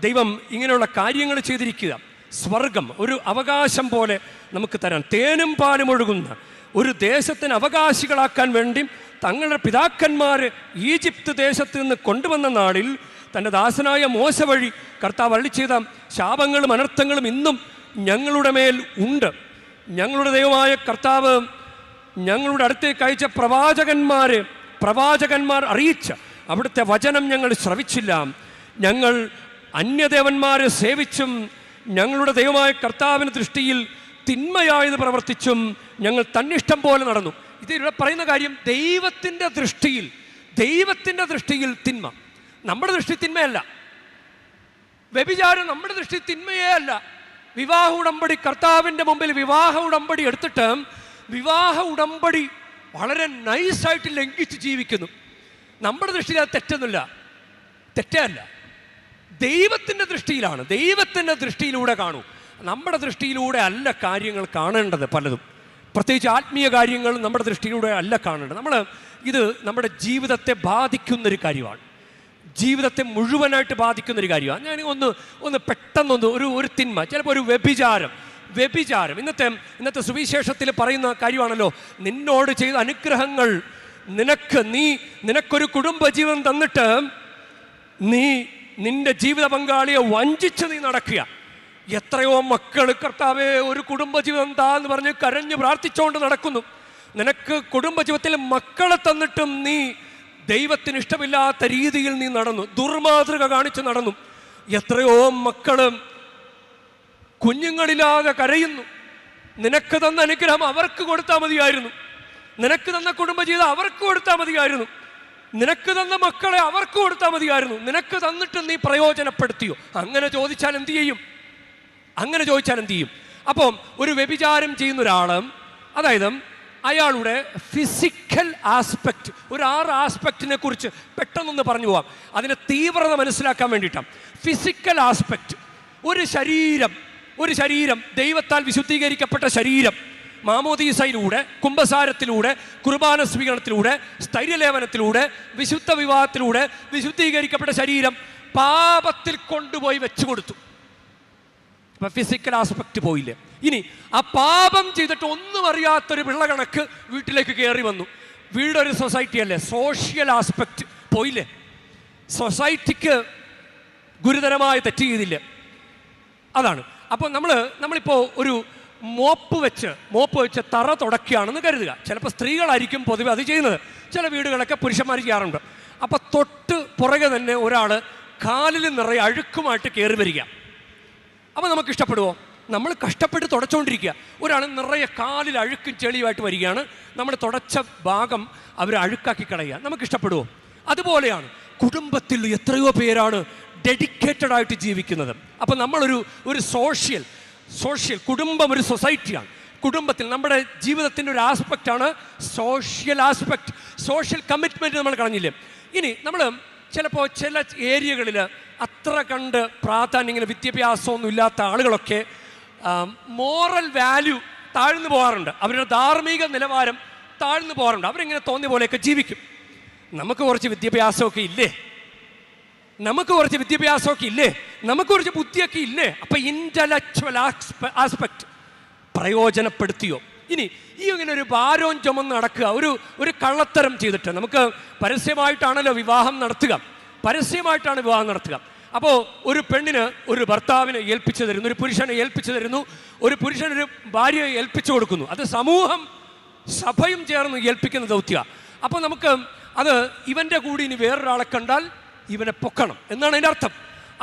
Speaker 1: ദൈവം ഇങ്ങനെയുള്ള കാര്യങ്ങൾ ചെയ്തിരിക്കുക. സ്വർഗം ഒരു അവകാശം പോലെ നമുക്ക് തരാൻ, തേനും പാലും ഒഴുകുന്ന ഒരു ദേശത്തിന് അവകാശികളാക്കാൻ വേണ്ടി തങ്ങളുടെ പിതാക്കന്മാർ ഈജിപ്ത് ദേശത്ത് നിന്ന് കൊണ്ടുവന്ന നാളിൽ തൻ്റെ ദാസനായ മോശ വഴി കർത്താവ് അരുളി ചെയ്ത ശാപങ്ങളും അനർത്ഥങ്ങളും ഇന്നും ഞങ്ങളുടെ മേൽ ഉണ്ട്. ഞങ്ങളുടെ ദൈവമായ കർത്താവ് ഞങ്ങളുടെ അടുത്തേക്ക് അയച്ച പ്രവാചകന്മാർ അറിയിച്ച അവിടുത്തെ വചനം ഞങ്ങൾ ശ്രവിച്ചില്ല. ഞങ്ങൾ അന്യദേവന്മാരെ സേവിച്ചും ഞങ്ങളുടെ ദൈവമായ കർത്താവിൻ്റെ ദൃഷ്ടിയിൽ തിന്മയായത് പ്രവർത്തിച്ചും ഞങ്ങൾ തന്നിഷ്ടം പോലെ നടന്നു. ഇതിവിടെ പറയുന്ന കാര്യം, ദൈവത്തിൻ്റെ ദൃഷ്ടിയിൽ തിന്മ. നമ്മുടെ ദൃഷ്ടി തിന്മയല്ല. വ്യഭിചാരം നമ്മുടെ ദൃഷ്ടി തിന്മയേ അല്ല. വിവാഹ ഉടമ്പടി, കർത്താവിൻ്റെ മുമ്പിൽ വിവാഹ ഉടമ്പടി എടുത്തിട്ട് വിവാഹ ഉടമ്പടി വളരെ നൈസായിട്ട് ലംഘിച്ച് ജീവിക്കുന്നു. നമ്മുടെ ദൃഷ്ടിയിൽ അത് തെറ്റേ അല്ല. ദൈവത്തിൻ്റെ ദൃഷ്ടിയിലാണ്. ദൈവത്തിൻ്റെ ദൃഷ്ടിയിലൂടെ കാണൂ. നമ്മുടെ ദൃഷ്ടിയിലൂടെ അല്ല കാര്യങ്ങൾ കാണേണ്ടത്. പലതും, പ്രത്യേകിച്ച് ആത്മീയ കാര്യങ്ങൾ നമ്മുടെ ദൃഷ്ടിയിലൂടെ അല്ല കാണേണ്ടത്. ഇത് നമ്മുടെ ജീവിതത്തെ ബാധിക്കുന്നൊരു കാര്യമാണ്. ജീവിതത്തെ മുഴുവനായിട്ട് ബാധിക്കുന്നൊരു കാര്യമാണ്. ഞാൻ ഒന്ന് പെട്ടെന്നൊന്ന് ഒരു തിന്മ, ചിലപ്പോൾ ഒരു വ്യഭിചാരം ഇന്നത്തെ സുവിശേഷത്തിൽ പറയുന്ന കാര്യമാണല്ലോ. നിന്നോട് ചെയ്ത അനുഗ്രഹങ്ങൾ, നിനക്കൊരു കുടുംബജീവൻ തന്നിട്ട് നീ നിന്റെ ജീവിത പങ്കാളിയെ വഞ്ചിച്ച് നീ നടക്കുക. എത്രയോ മക്കൾ കർത്താവേ ഒരു കുടുംബജീവിതം താന്ന് പറഞ്ഞ് കരഞ്ഞ് പ്രാർത്ഥിച്ചുകൊണ്ട് നടക്കുന്നു. നിനക്ക് കുടുംബജീവിതത്തിൽ മക്കളെ തന്നിട്ടും നീ ദൈവത്തിന് ഇഷ്ടമില്ലാത്ത രീതിയിൽ നീ നടന്നു, ദുർമാതൃക കാണിച്ച് നടന്നു. എത്രയോ മക്കളും കുഞ്ഞുങ്ങളില്ലാതെ കരയുന്നു. നിനക്ക് തന്ന അനുഗ്രഹം അവർക്ക് കൊടുത്താൽ മതിയായിരുന്നു. നിനക്ക് തന്ന കുടുംബജീവിതം അവർക്ക് കൊടുത്താൽ മതിയായിരുന്നു. നിനക്ക് തന്ന മക്കളെ അവർക്ക് കൊടുത്താൽ മതിയായിരുന്നു. നിനക്ക് തന്നിട്ട് നീ പ്രയോജനപ്പെടുത്തിയോ? അങ്ങനെ ചോദിച്ചാൽ എന്ത് ചെയ്യും? അങ്ങനെ ചോദിച്ചാൽ എന്ത് ചെയ്യും? അപ്പം ഒരു വ്യഭിചാരം ചെയ്യുന്ന ഒരാൾ, അതായത് അയാളുടെ ഫിസിക്കൽ ആസ്പെക്റ്റ്, ഒരു 6 ആസ്പെക്റ്റിനെ കുറിച്ച് പെട്ടെന്നൊന്ന് പറഞ്ഞു പോവാം, അതിൻ്റെ തീവ്രത മനസ്സിലാക്കാൻ വേണ്ടിയിട്ടാണ്. ഫിസിക്കൽ ആസ്പെക്റ്റ്, ഒരു ശരീരം ദൈവത്താൽ വിശുദ്ധീകരിക്കപ്പെട്ട ശരീരം മാമോദീസയിലൂടെ, കുംഭസാരത്തിലൂടെ, കുർബാന സ്വീകരണത്തിലൂടെ, സ്ഥൈര്യലേപനത്തിലൂടെ, വിശുദ്ധ വിവാഹത്തിലൂടെ വിശുദ്ധീകരിക്കപ്പെട്ട ശരീരം പാപത്തിൽ കൊണ്ടുപോയി വെച്ചു കൊടുത്തു. അപ്പം ഫിസിക്കൽ ആസ്പെക്റ്റ് പോയില്ലേ? ഇനി ആ പാപം ചെയ്തിട്ട് ഒന്നും അറിയാത്തൊരു പിള്ള കണക്ക് വീട്ടിലേക്ക് കയറി വന്നു. വീടൊരു സൊസൈറ്റി അല്ലേ, സോഷ്യൽ ആസ്പെക്റ്റ് പോയില്ലേ? സൊസൈറ്റിക്ക് ഗുരുതരമായ തെറ്റ് ചെയ്തില്ല. അതാണ്. അപ്പോൾ നമ്മളിപ്പോൾ ഒരു മോപ്പ് വെച്ച് തറ തുടക്കുകയാണെന്ന് കരുതുക. ചിലപ്പോൾ സ്ത്രീകളായിരിക്കും പൊതുവെ അത് ചെയ്യുന്നത്, ചില വീടുകളൊക്കെ പുരുഷന്മാർ ചെയ്യാറുണ്ട്. അപ്പോൾ തൊട്ട് പുറകെ തന്നെ ഒരാൾ കാലിൽ നിറയെ അഴുക്കുമായിട്ട് കയറി വരിക. അപ്പോൾ നമുക്ക് ഇഷ്ടപ്പെടുമോ? നമ്മൾ കഷ്ടപ്പെട്ട് തുടച്ചുകൊണ്ടിരിക്കുക, ഒരാൾ നിറയെ കാലിൽ അഴുക്കും ചെളിയുമായിട്ട് വരികയാണ്, നമ്മൾ തുടച്ച ഭാഗം അവർ അഴുക്കാക്കി കളയുക. നമുക്ക് ഇഷ്ടപ്പെടുമോ? അതുപോലെയാണ് കുടുംബത്തിൽ എത്രയോ പേരാണ് ഡെഡിക്കേറ്റഡ് ആയിട്ട് ജീവിക്കുന്നത്. അപ്പം നമ്മളൊരു സോഷ്യൽ കുടുംബം ഒരു സൊസൈറ്റിയാണ്. കുടുംബത്തിൽ നമ്മുടെ ജീവിതത്തിൻ്റെ ഒരു ആസ്പെക്റ്റാണ് സോഷ്യൽ ആസ്പെക്റ്റ്. സോഷ്യൽ കമ്മിറ്റ്മെൻറ്റ് നമ്മൾ കളഞ്ഞില്ലേ? ഇനി നമ്മൾ ചിലപ്പോൾ ചില ഏരിയകളിൽ അത്ര കണ്ട് പ്രാധാന്യം, ഇങ്ങനെ വിദ്യാഭ്യാസമൊന്നും ഇല്ലാത്ത ആളുകളൊക്കെ മോറൽ വാല്യൂ താഴ്ന്നു പോകാറുണ്ട്, അവരുടെ ധാർമ്മിക നിലവാരം താഴ്ന്നു പോകാറുണ്ട്. അവരിങ്ങനെ തോന്നിയ പോലെയൊക്കെ ജീവിക്കും. നമുക്ക് കുറച്ച് വിദ്യാഭ്യാസമൊക്കെ ഇല്ലേ? നമുക്ക് കുറച്ച് ബുദ്ധിയൊക്കെ ഇല്ലേ? അപ്പം ഇൻ്റലക്ച്വൽ ആസ്പെക്റ്റ് പ്രയോജനപ്പെടുത്തിയോ? ഇനി ഇങ്ങനെ ഒരു ഭാരവും ചുമന്ന് നടക്കുക, ഒരു കള്ളത്തരം ചെയ്തിട്ട്, നമുക്ക് പരസ്യമായിട്ടാണല്ലോ വിവാഹം നടത്തുക, അപ്പോൾ ഒരു പെണ്ണിന് ഒരു ഭർത്താവിനെ ഏൽപ്പിച്ചു തരുന്നു, ഒരു പുരുഷനെ ഏൽപ്പിച്ചു തരുന്നു, ഒരു പുരുഷനൊരു ഭാര്യയെ ഏൽപ്പിച്ചു കൊടുക്കുന്നു. അത് സമൂഹം സഭയും ചേർന്ന് ഏൽപ്പിക്കുന്ന ദൗത്യമാണ്. അപ്പോൾ നമുക്ക് അത് ഇവൻ്റെ കൂടി ഇനി വേറൊരാളെ കണ്ടാൽ ഇവനെ പൊക്കണം എന്നാണ് അതിൻ്റെ അർത്ഥം.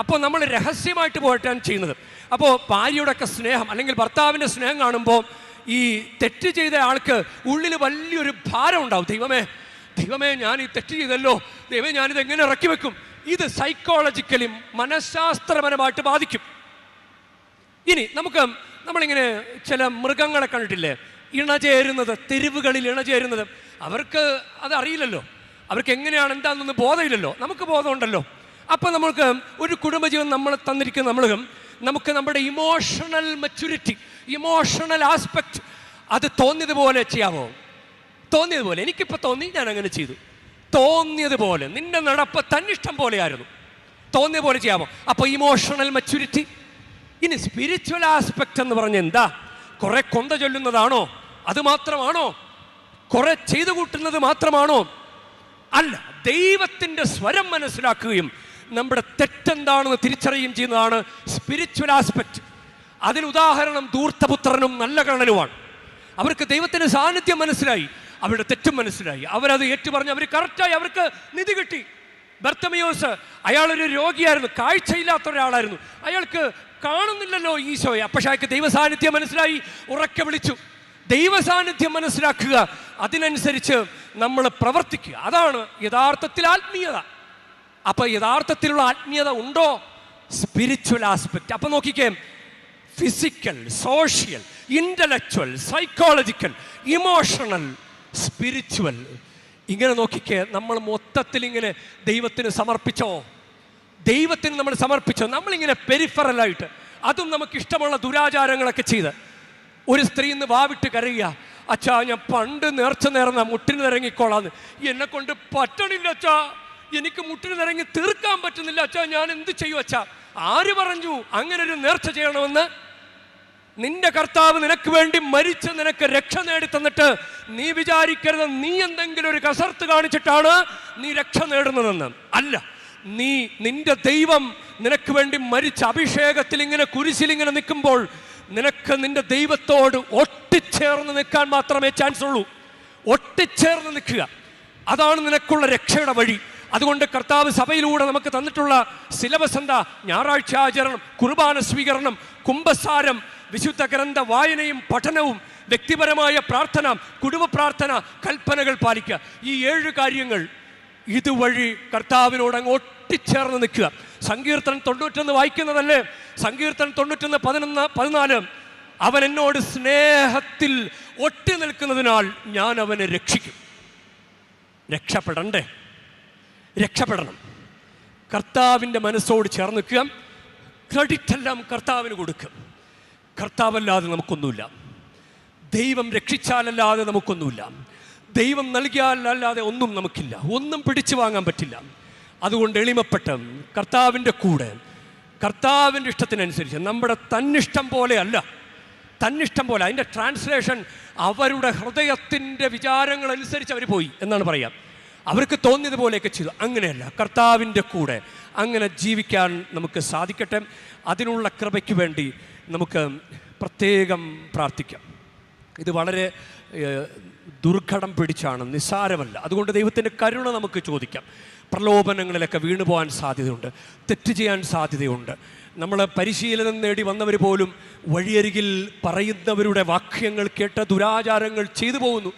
Speaker 1: അപ്പോൾ നമ്മൾ രഹസ്യമായിട്ട് പോയിട്ടാണ് ചെയ്യുന്നത്. അപ്പോൾ ഭാര്യയോടൊക്കെ സ്നേഹം അല്ലെങ്കിൽ ഭർത്താവിൻ്റെ സ്നേഹം കാണുമ്പോൾ ഈ തെറ്റ് ചെയ്ത ആൾക്ക് ഉള്ളിൽ വലിയൊരു ഭാരം ഉണ്ടാവും. ദൈവമേ ഞാൻ ഈ തെറ്റ് ചെയ്തല്ലോ, ദൈവമേ ഞാനിത് എങ്ങനെ ഇറക്കി വെക്കും? ഇത് സൈക്കോളജിക്കലി മനഃശാസ്ത്രപരമായിട്ട് ബാധിക്കും. ഇനി നമ്മളിങ്ങനെ ചില മൃഗങ്ങളെ കണ്ടിട്ടില്ലേ, ഇണചേരുന്നത്, തെരുവുകളിൽ ഇണചേരുന്നത്. അവർക്ക് അത് അറിയില്ലല്ലോ, അവർക്ക് എങ്ങനെയാണ് എന്താണെന്നൊന്നും ബോധമില്ലല്ലോ, നമുക്ക് ബോധമുണ്ടല്ലോ. അപ്പം നമുക്ക് ഒരു കുടുംബജീവൻ നമ്മൾ തന്നിരിക്കുന്ന നമുക്ക് നമ്മുടെ ഇമോഷണൽ മെച്യൂരിറ്റി, ഇമോഷണൽ ആസ്പെക്റ്റ് അത് തോന്നിയതുപോലെ ചെയ്യാമോ? തോന്നിയതുപോലെ എനിക്കിപ്പോൾ തോന്നി, ഞാൻ അങ്ങനെ ചെയ്തു. തോന്നിയതുപോലെ, നിന്റെ നടപ്പ് തന്നിഷ്ടം പോലെയായിരുന്നു, തോന്നിയ പോലെ ചെയ്യാമോ? അപ്പോൾ ഇമോഷണൽ മെച്യൂരിറ്റി. ഇനി സ്പിരിച്വൽ ആസ്പെക്റ്റ് എന്ന് പറഞ്ഞാൽ എന്താ? കുറെ കൊന്ത ചൊല്ലുന്നതാണോ? അത് മാത്രമാണോ? കുറെ ചെയ്തു കൂട്ടുന്നത് മാത്രമാണോ? അല്ല, ദൈവത്തിൻ്റെ സ്വരം മനസ്സിലാക്കുകയും നമ്മുടെ തെറ്റെന്താണെന്ന് തിരിച്ചറിയുകയും ചെയ്യുന്നതാണ് സ്പിരിച്വൽ ആസ്പെക്റ്റ്. അതിനുദാഹരണം ധൂർത്തപുത്രനും നല്ല കള്ളനുമാണ്. അവർക്ക് ദൈവത്തിൻ്റെ സാന്നിധ്യം മനസ്സിലായി, അവരുടെ തെറ്റും മനസ്സിലായി, അവരത് ഏറ്റുപറഞ്ഞ് അവർ കറക്റ്റായി, അവർക്ക് നിധി കിട്ടി. ബർത്തമയോസ്, അയാളൊരു രോഗിയായിരുന്നു, കാഴ്ചയില്ലാത്ത ഒരാളായിരുന്നു, അയാൾക്ക് കാണുന്നില്ലല്ലോ ഈശോയെ. പക്ഷേ അയാൾക്ക് ദൈവസാന്നിധ്യം മനസ്സിലായി, ഉറക്കെ വിളിച്ചു. ദൈവസാന്നിധ്യം മനസ്സിലാക്കുക, അതിനനുസരിച്ച് നമ്മൾ പ്രവർത്തിക്കുക, അതാണ് യഥാർത്ഥത്തിൽ ആത്മീയത. അപ്പം യഥാർത്ഥത്തിലുള്ള ആത്മീയത ഉണ്ടോ? Spiritual aspect. അപ്പം നോക്കിക്കേ, physical, social, intellectual, psychological, emotional, spiritual. ഇങ്ങനെ നോക്കിക്കേ, നമ്മൾ മൊത്തത്തിൽ ഇങ്ങനെ ദൈവത്തിന് സമർപ്പിച്ചോ? ദൈവത്തിന് നമ്മൾ സമർപ്പിച്ചോ? നമ്മളിങ്ങനെ പെരിഫറലായിട്ട്, അതും നമുക്കിഷ്ടമുള്ള ദുരാചാരങ്ങളൊക്കെ ചെയ്ത്. ഒരു സ്ത്രീ ഇന്ന് വാവിട്ട് കരയുക, അച്ഛാ ഞാൻ പണ്ട് നേർച്ച നേർന്ന മുട്ടിന് നിറങ്ങിക്കോളാന്ന്, എന്നെ കൊണ്ട് പറ്റണില്ല അച്ഛാ, എനിക്ക് മുട്ടിന് നിറങ്ങി തീർക്കാൻ പറ്റുന്നില്ല അച്ഛാ, ഞാൻ എന്ത് ചെയ്യും അച്ഛാ? ആര് പറഞ്ഞു അങ്ങനെ ഒരു നേർച്ച ചെയ്യണമെന്ന്? നിന്റെ കർത്താവ് നിനക്ക് വേണ്ടി മരിച്ച് നിനക്ക് രക്ഷ നേടി തന്നിട്ട് നീ വിചാരിക്കരുത് നീ എന്തെങ്കിലും ഒരു കസർത്ത് കാണിച്ചിട്ടാണ് നീ രക്ഷ നേടുന്നതെന്ന്. അല്ല, നിന്റെ ദൈവം നിനക്ക് വേണ്ടി മരിച്ച അഭിഷേകത്തിൽ ഇങ്ങനെ കുരിശിലിങ്ങനെ നിൽക്കുമ്പോൾ നിനക്ക് നിന്റെ ദൈവത്തോട് ഒട്ടിച്ചേർന്ന് നിൽക്കാൻ മാത്രമേ ചാൻസ് ഉള്ളൂ. ഒട്ടിച്ചേർന്ന് നിൽക്കുക, അതാണ് നിനക്കുള്ള രക്ഷയുടെ വഴി. അതുകൊണ്ട് കർത്താവ് സഭയിലൂടെ നമുക്ക് തന്നിട്ടുള്ള സിലബസ് എന്താ? ഞായറാഴ്ച ആചരണം, കുർബാന സ്വീകരണം, കുംഭസാരം, വിശുദ്ധ ഗ്രന്ഥ വായനയും പഠനവും, വ്യക്തിപരമായ പ്രാർത്ഥന, കുടുംബ പ്രാർത്ഥന, കൽപ്പനകൾ പാലിക്കുക. ഈ 7 കാര്യങ്ങൾ ഇതുവഴി കർത്താവിനോട് അങ്ങ് ഒട്ടിച്ചേർന്ന് നിൽക്കുക. സങ്കീർത്തനം 91 വായിക്കുന്നതല്ലേ? സങ്കീർത്തനം 91:14 അവൻ എന്നോട് സ്നേഹത്തിൽ ഒട്ടി നിൽക്കുന്നതിനാൽ ഞാൻ അവനെ രക്ഷിക്കും. രക്ഷപ്പെടണം. കർത്താവിൻ്റെ മനസ്സോട് ചേർന്ന് നിൽക്കുക. ക്രെഡിറ്റ് എല്ലാം കർത്താവിന് കൊടുക്കുക. കർത്താവല്ലാതെ നമുക്കൊന്നുമില്ല. ദൈവം രക്ഷിച്ചാലല്ലാതെ നമുക്കൊന്നുമില്ല. ദൈവം നൽകിയാലല്ലാതെ ഒന്നും നമുക്കില്ല. ഒന്നും പിടിച്ചു വാങ്ങാൻ പറ്റില്ല. അതുകൊണ്ട് എളിമപ്പെട്ട് കർത്താവിൻ്റെ കൂടെ, കർത്താവിൻ്റെ ഇഷ്ടത്തിനനുസരിച്ച്, നമ്മുടെ തന്നിഷ്ടം പോലെ അല്ല, തന്നിഷ്ടം പോലെ. അതിൻ്റെ ട്രാൻസ്ലേഷൻ അവരുടെ ഹൃദയത്തിൻ്റെ വിചാരങ്ങളനുസരിച്ച് അവർ പോയി എന്നാണ് പറയാം. അവർക്ക് തോന്നിയതുപോലെയൊക്കെ ചെയ്തു. അങ്ങനെയല്ല, കർത്താവിൻ്റെ കൂടെ അങ്ങനെ ജീവിക്കാൻ നമുക്ക് സാധിക്കട്ടെ. അതിനുള്ള കൃപയ്ക്ക് വേണ്ടി നമുക്ക് പ്രത്യേകം പ്രാർത്ഥിക്കാം. ഇത് വളരെ ദുർഘടം പിടിച്ചാണ്, നിസ്സാരമല്ല. അതുകൊണ്ട് ദൈവത്തിൻ്റെ കരുണ നമുക്ക് ചോദിക്കാം. പ്രലോഭനങ്ങളിലൊക്കെ വീണു പോകാൻ സാധ്യതയുണ്ട്, തെറ്റ് ചെയ്യാൻ സാധ്യതയുണ്ട്. നമ്മൾ പരിശീലനം നേടി വന്നവർ പോലും വഴിയരികിൽ പറയുന്നവരുടെ വാക്യങ്ങൾ കേട്ട ദുരാചാരങ്ങൾ ചെയ്തു പോകുന്നു.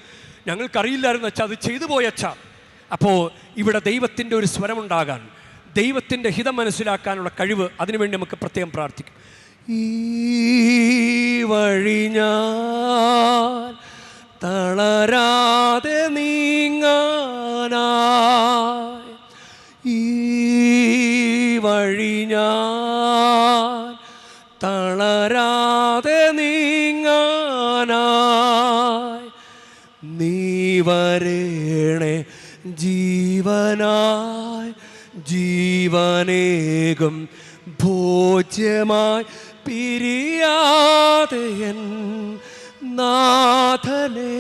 Speaker 1: ഞങ്ങൾക്കറിയില്ലായിരുന്നു അച്ഛാ, അത് ചെയ്തു പോയച്ഛാ. അപ്പോൾ ഇവിടെ ദൈവത്തിൻ്റെ ഒരു സ്വരമുണ്ടാകാൻ, ദൈവത്തിൻ്റെ ഹിതം മനസ്സിലാക്കാനുള്ള കഴിവ്, അതിനുവേണ്ടി നമുക്ക് പ്രത്യേകം പ്രാർത്ഥിക്കാം. ഈ വഴി ഞാൻ തളരാതെ നീങ്ങാനായി, ഈ വഴി ഞാൻ തളരാതെ നീങ്ങാനായി നീ വരേണേ ജീവനായി, ജീവനേകും ഭോജ്യമായി പിരിയാതെ എൻ നാഥനെ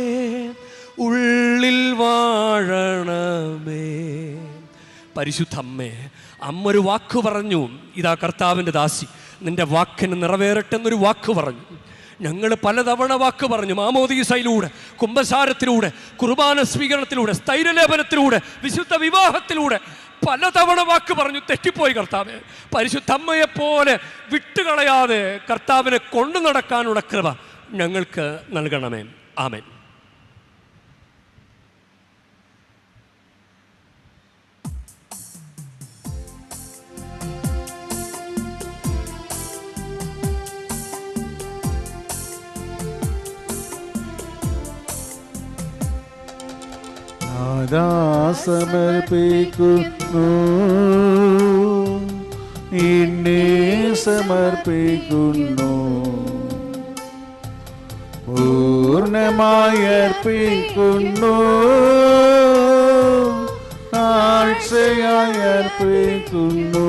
Speaker 1: ഉള്ളിൽ വാഴണമേ. പരിശുദ്ധമ്മേ, അമ്മൊരു വാക്ക് പറഞ്ഞു. ഇതാ കർത്താവിൻ്റെ ദാസി, നിന്റെ വാക്കിന് നിറവേറട്ടെന്നൊരു വാക്ക് പറഞ്ഞു. ഞങ്ങൾ പലതവണ വാക്ക് പറഞ്ഞു. മാമോദീസയിലൂടെ, കുംഭസാരത്തിലൂടെ, കുർബാന സ്വീകരണത്തിലൂടെ, സ്ഥൈര്യലേപനത്തിലൂടെ, വിശുദ്ധ വിവാഹത്തിലൂടെ പലതവണ വാക്ക് പറഞ്ഞു. തെറ്റിപ്പോയി കർത്താവേ. പരിശുദ്ധമ്മയെപ്പോലെ വിട്ടുകളയാതെ കർത്താവിനെ കൊണ്ടു നടക്കാനുള്ള കൃപ ഞങ്ങൾക്ക് നൽകണമേ. ആമേൻ.
Speaker 2: സമർപ്പിക്കുന്നു, എന്നെ സമർപ്പിക്കുന്നു, പൂർണ്ണമായി അർപ്പിക്കുന്നു, ആഴ്ചയായി അർപ്പിക്കുന്നു.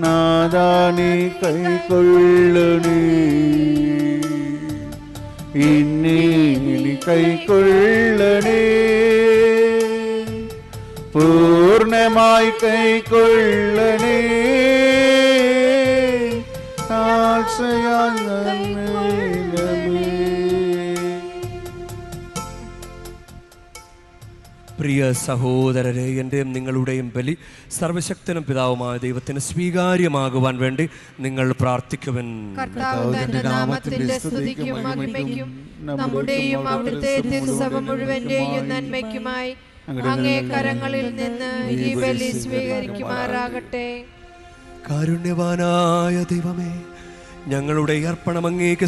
Speaker 2: നാദാനി കൈക്കൊള്ളണേ, എന്നെ കൈക്കൊള്ളണേ, പൂർണ്ണമായി കൈക്കൊള്ളണേ,
Speaker 1: പ്രിയ സഹോദരരെ, എൻ്റെയും നിങ്ങളുടെയും ബലി സർവശക്തനും പിതാവുമായ ദൈവത്തിന് സ്വീകാര്യമാകുവാൻ വേണ്ടി നിങ്ങൾ പ്രാർത്ഥിക്കുവൻ.
Speaker 4: നമ്മുടെയും അവിടുത്തെ തിരുസഭ മുഴുവന്റെയും നന്മയ്ക്കുമായി അങ്ങേ കരങ്ങളിൽ നിന്ന് ഈ ബലി സ്വീകരിക്കുമാറാകട്ടെ.
Speaker 1: കാരുണ്യവാനായ ദൈവമേ, ഞങ്ങളുടെ അർപ്പണം അങ്ങേക്ക്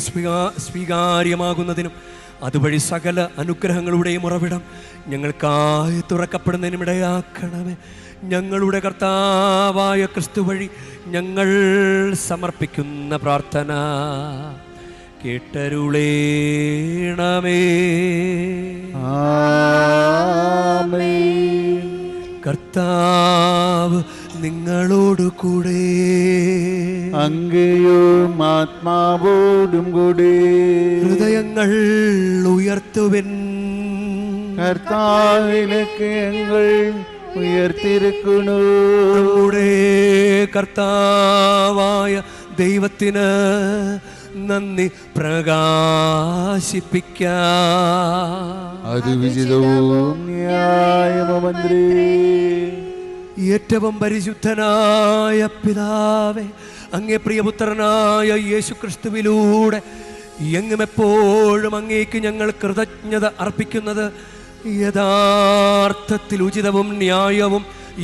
Speaker 1: സ്വീകാര്യമാകുന്നതിനും അതുവഴി സകല അനുഗ്രഹങ്ങളുടെയും ഉറവിടം ഞങ്ങൾക്കായി തുറക്കപ്പെടുന്നതിനും ഇടയാക്കണമേ. ഞങ്ങളുടെ കർത്താവായ ക്രിസ്തു വഴി ഞങ്ങൾ സമർപ്പിക്കുന്ന പ്രാർത്ഥന കേട്ടരുളേണമേ. കർത്താവ് നിങ്ങളോടു കൂടെ,
Speaker 2: അങ്ങയും ആത്മാവോടും കൂടെ.
Speaker 1: ഹൃദയങ്ങൾ ഉയർത്തുവിൻ.
Speaker 2: കർത്താവിലേക്ക് ഞങ്ങൾ ഉയർത്തിരിക്കുന്നു.
Speaker 1: നമ്മുടെ കർത്താവായ ദൈവത്തിന് നന്ദി പ്രകാശിപ്പിക്കാം.
Speaker 2: അത് വിജിതവും ന്യായമന്ത്രി.
Speaker 1: ഏറ്റവും പരിശുദ്ധനായ പിതാവേ, അങ്ങേ പ്രിയപുത്രനായ യേശുക്രിസ്തുവിലൂടെ എങ്ങും എപ്പോഴും അങ്ങേക്ക് ഞങ്ങൾ കൃതജ്ഞത അർപ്പിക്കുന്നത് യഥാർത്ഥത്തിൽ ഉചിതവും ന്യായവും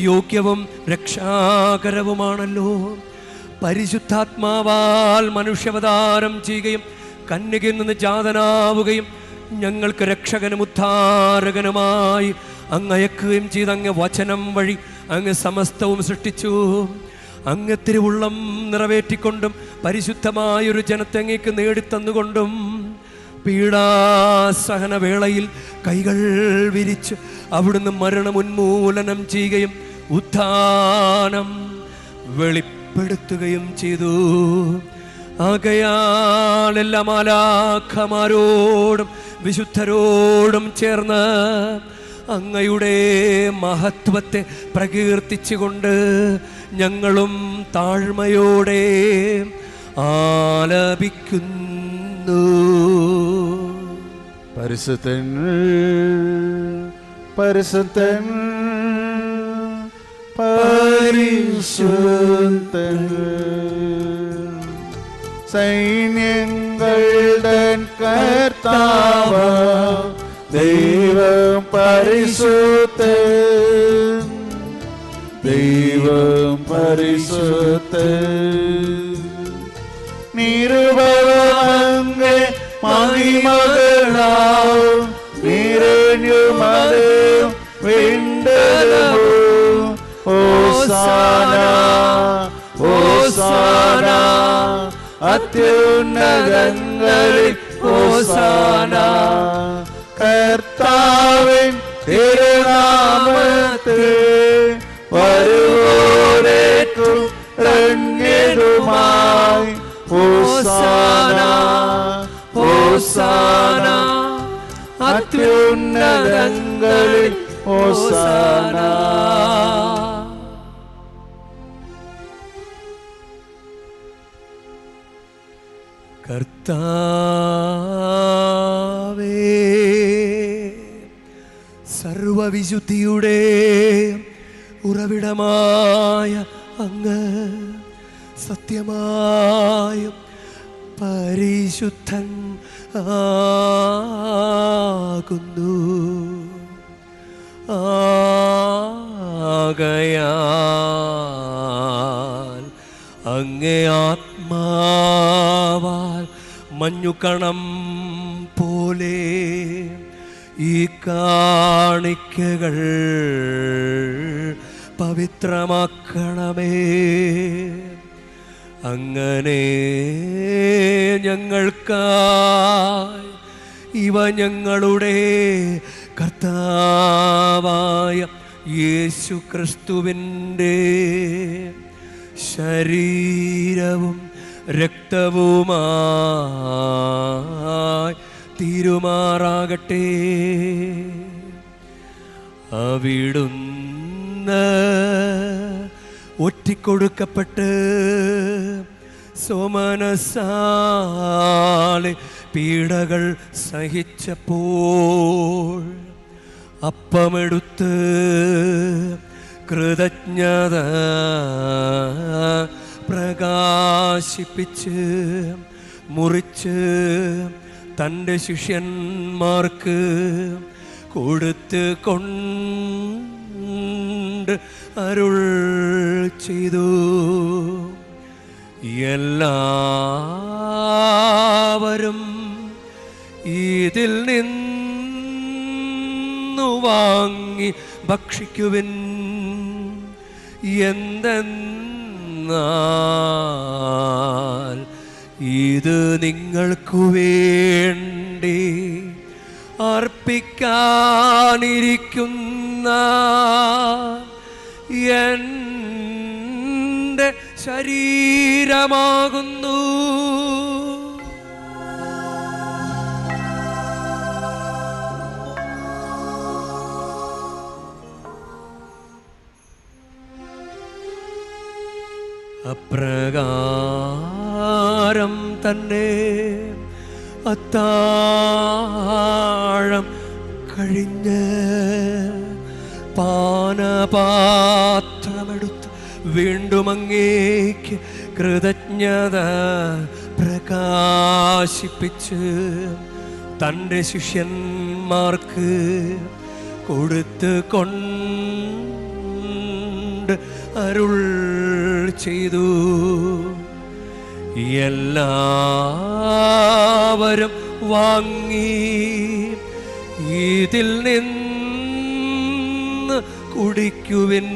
Speaker 1: യോഗ്യവും രക്ഷാകരവുമാണല്ലോ. പരിശുദ്ധാത്മാവാൽ മനുഷ്യാവതാരം ചെയ്യുകയും കന്യകയിൽ നിന്ന് ജാതനാവുകയും ഞങ്ങൾക്ക് രക്ഷകനും ഉദ്ധാരകനുമായി അങ്ങ് അയക്കുകയും ചെയ്ത അങ്ങ് വചനം വഴി അങ്ങ് സമസ്തവും സൃഷ്ടിച്ചു. അങ്ങ് തിരുവുള്ളം നിറവേറ്റിക്കൊണ്ടും പരിശുദ്ധമായൊരു ജനത്തെ അങ്ങേക്ക് നേടിത്തന്നുകൊണ്ടും പീഡാസഹന വേളയിൽ കൈകൾ വിരിച്ച് അവിടുന്ന് മരണം ഉന്മൂലനം ചെയ്യുകയും ഉത്ഥാനം വെളിപ്പെടുത്തുകയും ചെയ്തു. ആകയാൽ എല്ലാ മാലാഖമാരോടും വിശുദ്ധരോടും ചേർന്ന് അങ്ങയുടെ മഹത്വത്തെ പ്രകീർത്തിച്ചുകൊണ്ട് ഞങ്ങളും താഴ്മയോടെ ആലപിക്കുന്നു.
Speaker 2: പരിശുദ്ധൻ പരിശുദ്ധൻ പരിശുദ്ധൻ സൈന്യങ്ങളുടെ കർത്താവ് ദൈവം പരിശുദ്ധൻ ദൈവം പരിശുദ്ധൻ നിരുപമങ്ങേ മഹിമകളാവും നിറഞ്ഞുമതും വിണ്ടതും ഹോസാന ഹോസാന അത്യുന്നതങ്ങളിൽ ഹോസാന കർത്താവിൻ തിരുനാമത്തിൽ വരുവോരേക്കും ധന്യരുമായി ഹോസാന ഹോസാന അത്യുന്നതങ്ങളിൽ ഹോസാന.
Speaker 1: കർത്താവേ, സർവവിശുദ്ധിയുടെ ഉറവിടമായ അങ്ങ് സത്യമായും പരിശുദ്ധൻ ആകുന്നു. ആകയാൽ അങ്ങേ ആത്മാവാൽ മഞ്ഞുകണം പോലെ ഈ കാണിക്കകൾ പവിത്രമാക്കണമേ. അങ്ങനെ ഞങ്ങൾക്കായി ഇവ ഞങ്ങളുടെ കർത്താവായ യേശു ക്രിസ്തുവിൻ്റെ ശരീരവും രക്തവുമായി തീരുമാറാകട്ടെ. അവിടുന്ന് ഒറ്റിക്കൊടുക്കപ്പെട്ട് സോമനസാലെ പീഡകൾ സഹിച്ചപ്പോൾ അപ്പമെടുത്ത് കൃതജ്ഞത പ്രകാശിപ്പിച്ച് മുറിച്ച് തൻ്റെ ശിഷ്യന്മാർക്ക് കൊടുത്ത് കൊണ്ട് അരുൾ ചെയ്തു. എല്ലാവരും ഇതിൽ നിന്നു വാങ്ങി ഭക്ഷിക്കുവിൻ. എന്തെന്നാൽ ഇത് നിങ്ങൾക്കു വേണ്ടി അർപ്പിക്കാനിരിക്കുന്ന എൻ്റെ ശരീരമാകുന്നു. അപ്രകാരം തന്നെ അത്താഴം കഴിഞ്ഞ് പാനപാത്രമെടുത്ത് വീണ്ടും അങ്ങേക്ക് കൃതജ്ഞത പ്രകാശിപ്പിച്ച് തൻ്റെ ശിഷ്യന്മാർക്ക് കൊടുത്ത് കൊണ്ട് അരുൾ ചെയ്തു, എല്ലാവരും വാങ്ങി ഇതിൽ നിന്ന് കുടിക്കുവിൻ.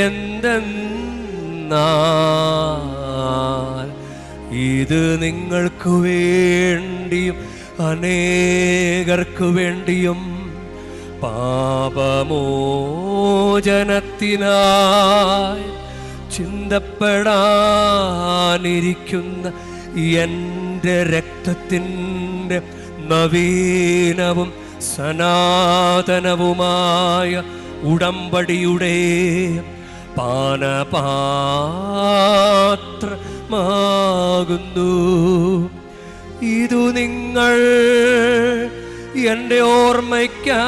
Speaker 1: എന്തെന്നാൽ ഇത് നിങ്ങൾക്ക് വേണ്ടിയും അനേകർക്കു വേണ്ടിയും പാപമോചനത്തിനായി ചിന്തപ്പെടാനിരിക്കുന്ന എൻ്റെ രക്തത്തിൻ്റെ നവീനവും സനാതനവുമായ ഉടമ്പടിയുടെ പാനപാത്രമാകുന്നു. ഇതു നിങ്ങൾ എൻ്റെ ഓർമ്മയ്ക്കായി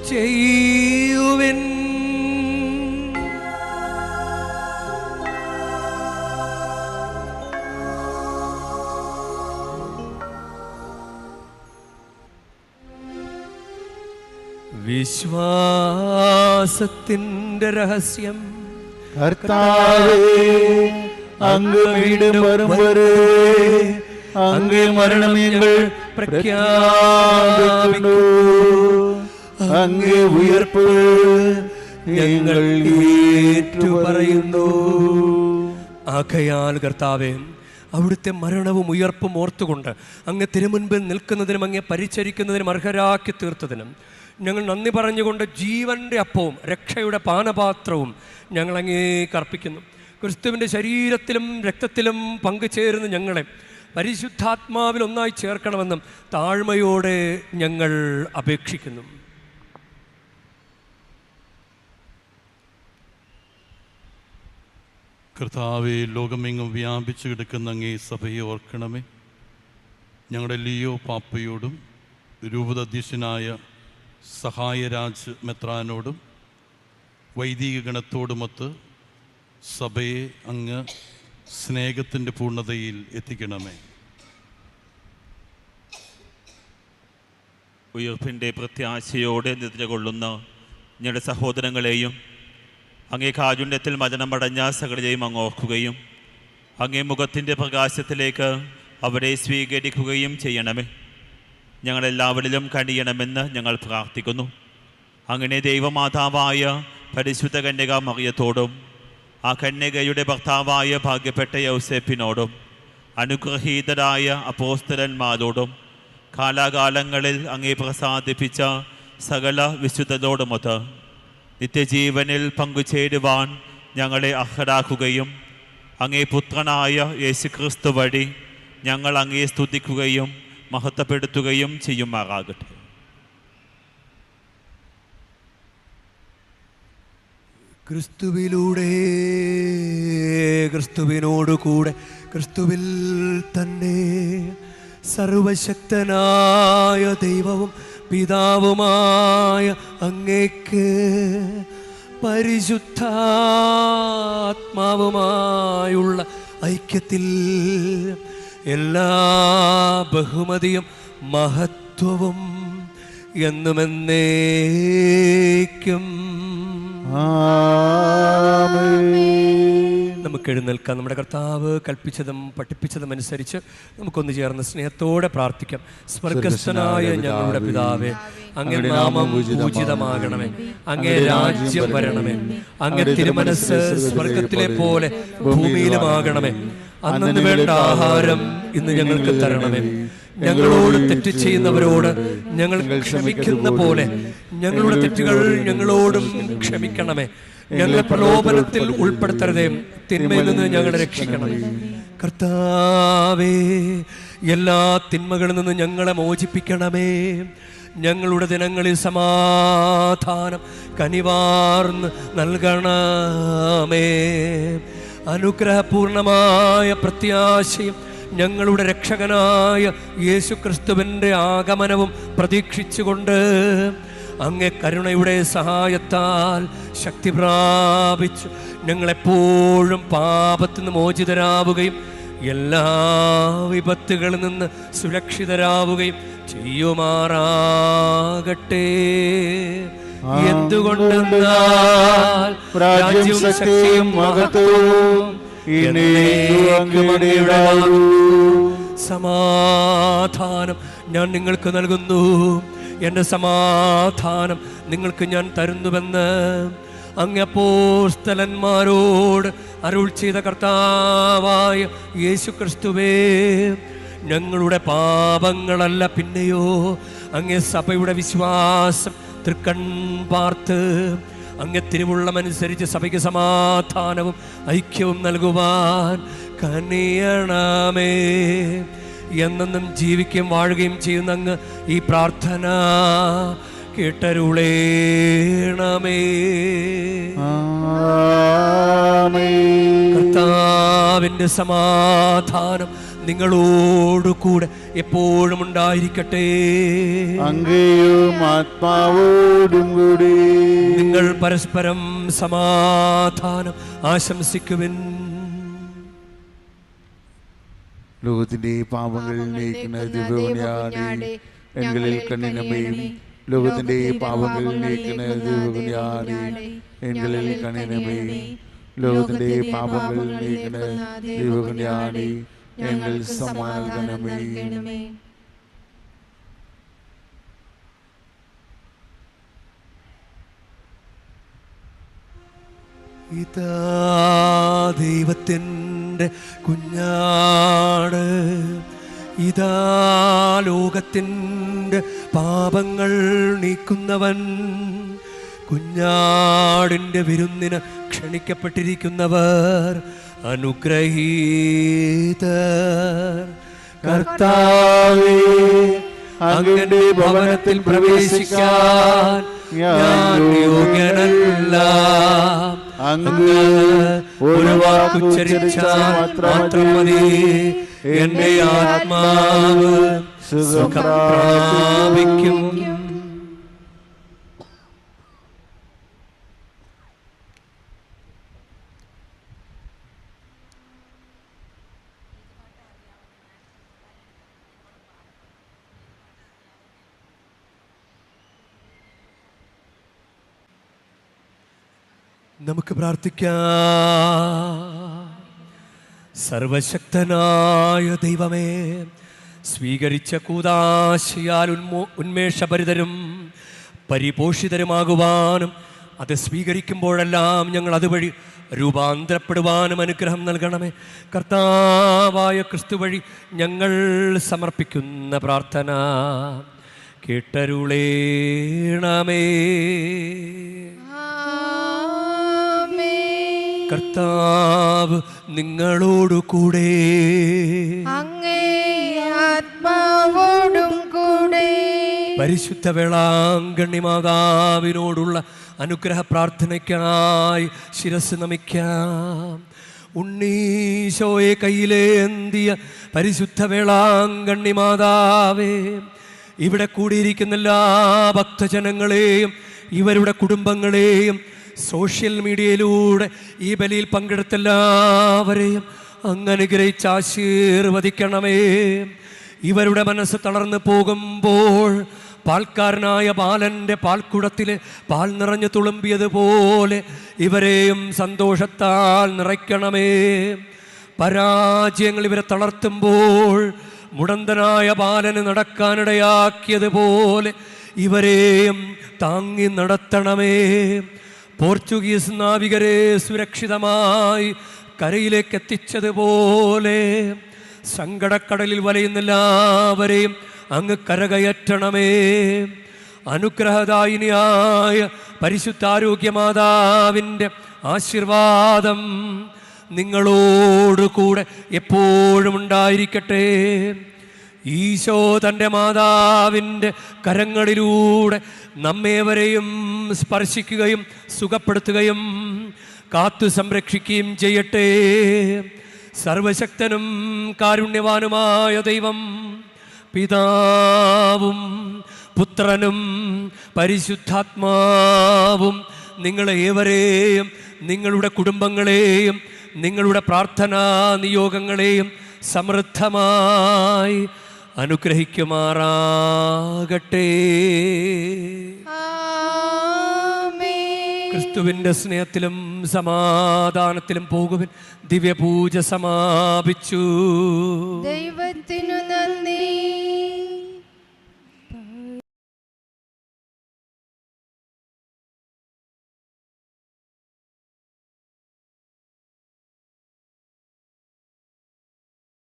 Speaker 1: ചെയ്യുവിൻ. വിശ്വാസത്തിൻ്റെ രഹസ്യം.
Speaker 2: കർത്താവേ, അങ്ങ് വീണ്ടും വരും വരെ അങ്ങേ മരണം ഞങ്ങൾ പ്രഖ്യാപിക്കുന്നു. അങ്ങേ ഉയർപ്പ് ഞങ്ങൾ ഏറ്റുപറയുന്നു.
Speaker 1: ആകയാൽ കർത്താവേ, അവിടുത്തെ മരണവും ഉയർപ്പും ഓർത്തുകൊണ്ട് അങ്ങ് തിരുമുൻപിൽ നിൽക്കുന്നതിനും അങ്ങേ പരിചരിക്കുന്നതിനും അർഹരാക്കി തീർത്തതിനും ഞങ്ങൾ നന്ദി പറഞ്ഞുകൊണ്ട് ജീവൻ്റെ അപ്പവും രക്ഷയുടെ പാനപാത്രവും ഞങ്ങൾ അങ്ങേക്ക് അർപ്പിക്കുന്നു. ക്രിസ്തുവിൻ്റെ ശരീരത്തിലും രക്തത്തിലും പങ്കുചേരുന്ന ഞങ്ങളെ പരിശുദ്ധാത്മാവിൽ ഒന്നായി ചേർക്കണമെന്നും താഴ്മയോടെ ഞങ്ങൾ അപേക്ഷിക്കുന്നു.
Speaker 5: കർത്താവെ, ലോകമെങ്ങും വ്യാപിച്ചു കിടക്കുന്ന അങ്ങേ സഭയെ ഓർക്കണമേ. ഞങ്ങളുടെ ലിയോ പാപ്പയോടും രൂപതാധ്യക്ഷനായ സഹായരാജ് മെത്രാനോടും വൈദിക ഗണത്തോടുമൊത്ത് സഭയെ അങ്ങ് സ്നേഹത്തിൻ്റെ പൂർണ്ണതയിൽ എത്തിക്കണമേ.
Speaker 6: ഉയർപ്പിൻ്റെ പ്രത്യാശയോടെ നിദ്രകൊള്ളുന്ന ഞങ്ങളുടെ സഹോദരങ്ങളെയും അങ്ങേ കാരുണ്യത്തിൽ മരണമടഞ്ഞ സകലരെയും അങ്ങ് ഓർക്കുകയും അങ്ങേ മുഖത്തിൻ്റെ പ്രകാശത്തിലേക്ക് അവരെ സ്വീകരിക്കുകയും ചെയ്യണമേ. ഞങ്ങളെല്ലാവരിലും കണിയണമെന്ന് ഞങ്ങൾ പ്രാർത്ഥിക്കുന്നു. അങ്ങനെ ദൈവമാതാവായ പരിശുദ്ധ കന്യക മറിയത്തോടും ആ കന്യകയുടെ ഭർത്താവായ ഭാഗ്യപ്പെട്ട യൗസേപ്പിനോടും അനുഗ്രഹീതരായ അപ്പോസ്തലന്മാരോടും കാലാകാലങ്ങളിൽ അങ്ങേ പ്രസാദിപ്പിച്ച സകല വിശുദ്ധരോടുമൊത്ത് നിത്യജീവനിൽ പങ്കുചേരുവാൻ ഞങ്ങളെ അർഹരാക്കുകയും അങ്ങേ പുത്രനായ യേശുക്രിസ്തു വഴി ഞങ്ങൾ അങ്ങേ സ്തുതിക്കുകയും മഹത്വപ്പെടുത്തുകയും ചെയ്യുമാറാകട്ടെ.
Speaker 1: ക്രിസ്തുവിലൂടെ, ക്രിസ്തുവിനോടുകൂടെ, ക്രിസ്തുവിൽ തന്നെ സർവശക്തനായ ദൈവവും പിതാവുമായ അങ്ങേക്ക് പരിശുദ്ധാത്മാവുമായുള്ള ഐക്യത്തിൽ എല്ലാ ബഹുമതിയും മഹത്വവും എന്നുമെന്നേക്കും നമുക്ക് എഴുന്നേൽക്കാം. നമ്മുടെ കർത്താവ് കൽപ്പിച്ചതും പഠിപ്പിച്ചതും അനുസരിച്ച് നമുക്കൊന്ന് ചേർന്ന് സ്നേഹത്തോടെ പ്രാർത്ഥിക്കാം. സ്വർഗസ്ഥനായ ഞങ്ങളുടെ പിതാവേ, അങ്ങേ നാമം പൂജിതമാകണമേ, അങ്ങേ രാജ്യം വരണമേ, അങ്ങേ തിരുമനസ് സ്വർഗത്തിലെ പോലെ ഭൂമിയിലുമാകണമേ. അന്നു വേണ്ട ആഹാരം ഇന്ന് ഞങ്ങൾക്ക് തരണമേ. ഞങ്ങളോട് തെറ്റ് ചെയ്യുന്നവരോട് ഞങ്ങൾ ക്ഷമിക്കുന്ന പോലെ ഞങ്ങളുടെ തെറ്റുകൾ ഞങ്ങളോടും ക്ഷമിക്കണമേ. ഞങ്ങളെ പ്രലോഭനത്തിൽ ഉൾപ്പെടുത്തരുതേ, തിന്മയിൽ നിന്ന് ഞങ്ങളെ രക്ഷിക്കണമേ. കർത്താവേ, എല്ലാ തിന്മകളിൽ നിന്ന് ഞങ്ങളെ മോചിപ്പിക്കണമേ. ഞങ്ങളുടെ ദിനങ്ങളിൽ സമാധാനം കനിവാർന്ന് നൽകണമേ. അനുഗ്രഹപൂർണമായ പ്രത്യാശയും ഞങ്ങളുടെ രക്ഷകനായ യേശുക്രിസ്തുവിൻ്റെ ആഗമനവും പ്രതീക്ഷിച്ചുകൊണ്ട് അങ്ങേ കരുണയുടെ സഹായത്താൽ ശക്തി പ്രാപിച്ചു ഞങ്ങളെപ്പോഴും പാപത്തിൽ നിന്ന് മോചിതരാവുകയും എല്ലാ വിപത്തുകളിൽ നിന്ന് സുരക്ഷിതരാവുകയും ചെയ്യുമാറാകട്ടെ. എന്തുകൊണ്ടെന്നാൽ രാജ്യവും ശക്തിയും മഹത്വവും സമാധാനം ഞാൻ നിങ്ങൾക്ക് നൽകുന്നു, എൻ്റെ സമാധാനം നിങ്ങൾക്ക് ഞാൻ തരുന്നുവെന്ന് അങ്ങ് അപ്പോസ്തലന്മാരോട് അരുൾ ചെയ്ത കർത്താവായ യേശുക്രിസ്തുവേ, ഞങ്ങളുടെ പാപങ്ങളല്ല പിന്നെയോ അങ്ങേ സഭയുടെ വിശ്വാസം തൃക്കൺ പാർത്ത് അങ്ങേ തിരുവുള്ളമനുസരിച്ച് സഭയ്ക്ക് സമാധാനവും ഐക്യവും നൽകുവാൻ കനിയണമേ. എന്നെന്നും ജീവിക്കുകയും വാഴുകയും ചെയ്യുന്ന അങ്ങ് ഈ പ്രാർത്ഥന കേട്ടരുളേണമേ. കർത്താവിൻ്റെ സമാധാനം നിങ്ങളോടുകൂടെ എപ്പോഴും ഉണ്ടായിരിക്കട്ടെ.
Speaker 2: അങ്ങയും ആത്മാവോടും കൂടി
Speaker 1: നിങ്ങൾ പരസ്പരം സമാധാനം ആശംസിക്കുവിൻ.
Speaker 2: ലോകത്തിന്റെ പാപങ്ങൾ നീക്കുന്ന ദിവ്യകുഞ്ഞാണേ, എങ്ങളിൽ കണ്ണിനമേയും ലോകത്തിന്റെ പാപങ്ങൾ നീക്കുന്ന ദിവ്യകുഞ്ഞാണേ, എങ്ങളിൽ കണ്ണിനമേയും ലോകത്തിന്റെ പാപങ്ങൾ നീക്കുന്ന ദിവ്യകുഞ്ഞാണേ, എങ്കിൽ സമാധാനമേ.
Speaker 1: ഇതാ ദൈവത്തിൻ്റെ കുഞ്ഞാട്, ഇതാ ലോകത്തിൻ്റെ പാപങ്ങൾ നീക്കുന്നവൻ. കുഞ്ഞാടിൻ്റെ വിരുന്നിന് ക്ഷണിക്കപ്പെട്ടിരിക്കുന്നവർ അനുഗ്രഹീതർ.
Speaker 2: കർത്താവേ, അങ്ങയുടെ ഭവനത്തിൽ പ്രവേശിക്കാൻ ഞാൻ യോഗ്യനല്ല. അങ്ങ് ഒരു വാക്കുച്ചരിച്ചാൽ മാത്രം മതി, എന്റെ ആത്മാവ് സുഖം പ്രാപിക്കും. നമുക്ക് പ്രാർത്ഥിക്കാം. സർവശക്തനായ ദൈവമേ, സ്വീകരിച്ച കൂദാശയാൽ ഉന്മേഷഭരിതരും പരിപോഷിതരുമാകുവാനും അത് സ്വീകരിക്കുമ്പോഴെല്ലാം ഞങ്ങൾ അതുവഴി രൂപാന്തരപ്പെടുവാനും അനുഗ്രഹം നൽകണമേ. കർത്താവായ ക്രിസ്തു വഴി ഞങ്ങൾ സമർപ്പിക്കുന്ന പ്രാർത്ഥന കേട്ടരുളേണമേ. കർത്താവ് നിങ്ങളോടു കൂടെ,
Speaker 4: അങ്ങേ ആത്മാവോടും കൂടെ.
Speaker 1: പരിശുദ്ധ വേളാങ്കണ്ണി മാതാവിനോടുള്ള അനുഗ്രഹ പ്രാർത്ഥനയ്ക്കായി ശിരസ് നമിക്കാം. ഉണ്ണീശോയെ കയ്യിലേന്തിയ പരിശുദ്ധ വേളാങ്കണ്ണി മാതാവേ, ഇവിടെ കൂടിയിരിക്കുന്ന എല്ലാ ഭക്തജനങ്ങളെയും ഇവരുടെ കുടുംബങ്ങളെയും സോഷ്യൽ മീഡിയയിലൂടെ ഈ ബലിയിൽ പങ്കെടുത്ത എല്ലാവരെയും അങ്ങ് അനുഗ്രഹിച്ച് ആശീർവദിക്കണമേ. ഇവരുടെ മനസ്സ് തളർന്നു പോകുമ്പോൾ പാൽക്കാരനായ ബാലൻ്റെ പാൽക്കുടത്തിൽ പാൽ നിറഞ്ഞു തുളുമ്പിയതുപോലെ ഇവരെയും സന്തോഷത്താൽ നിറയ്ക്കണമേ. പരാജയങ്ങൾ ഇവരെ തളർത്തുമ്പോൾ മുടന്തനായ ബാലന് നടക്കാനിടയാക്കിയതുപോലെ ഇവരെയും താങ്ങി നടത്തണമേ. പോർച്ചുഗീസ് നാവികരെ സുരക്ഷിതമായി കരയിലേക്ക് എത്തിച്ചതുപോലെ സങ്കടക്കടലിൽ വലയുന്ന എല്ലാവരെയും അങ്ങ് കരകയറ്റണമേ. അനുഗ്രഹദായിനിയായ പരിശുദ്ധാരോഗ്യമാതാവിൻ്റെ ആശീർവാദം നിങ്ങളോടുകൂടെ എപ്പോഴും ഉണ്ടായിരിക്കട്ടെ.
Speaker 2: ഈശോ തൻ്റെ മാതാവിൻ്റെ കരങ്ങളിലൂടെ നമ്മേവരെയും സ്പർശിക്കുകയും സുഖപ്പെടുത്തുകയും കാത്തു സംരക്ഷിക്കുകയും ചെയ്യട്ടെ. സർവശക്തനും കാരുണ്യവാനുമായ ദൈവം പിതാവും പുത്രനും പരിശുദ്ധാത്മാവും നിങ്ങളെ ഏവരെയും നിങ്ങളുടെ കുടുംബങ്ങളെയും നിങ്ങളുടെ പ്രാർത്ഥനാ നിയോഗങ്ങളെയും സമൃദ്ധമായി അനുഗ്രഹിക്കുമാറാകട്ടെ. ക്രിസ്തുവിൻ്റെ സ്നേഹത്തിലും സമാധാനത്തിലും പോകുവിൻ. ദിവ്യപൂജ സമാപിച്ചു.
Speaker 4: ദൈവത്തിനു നന്ദി.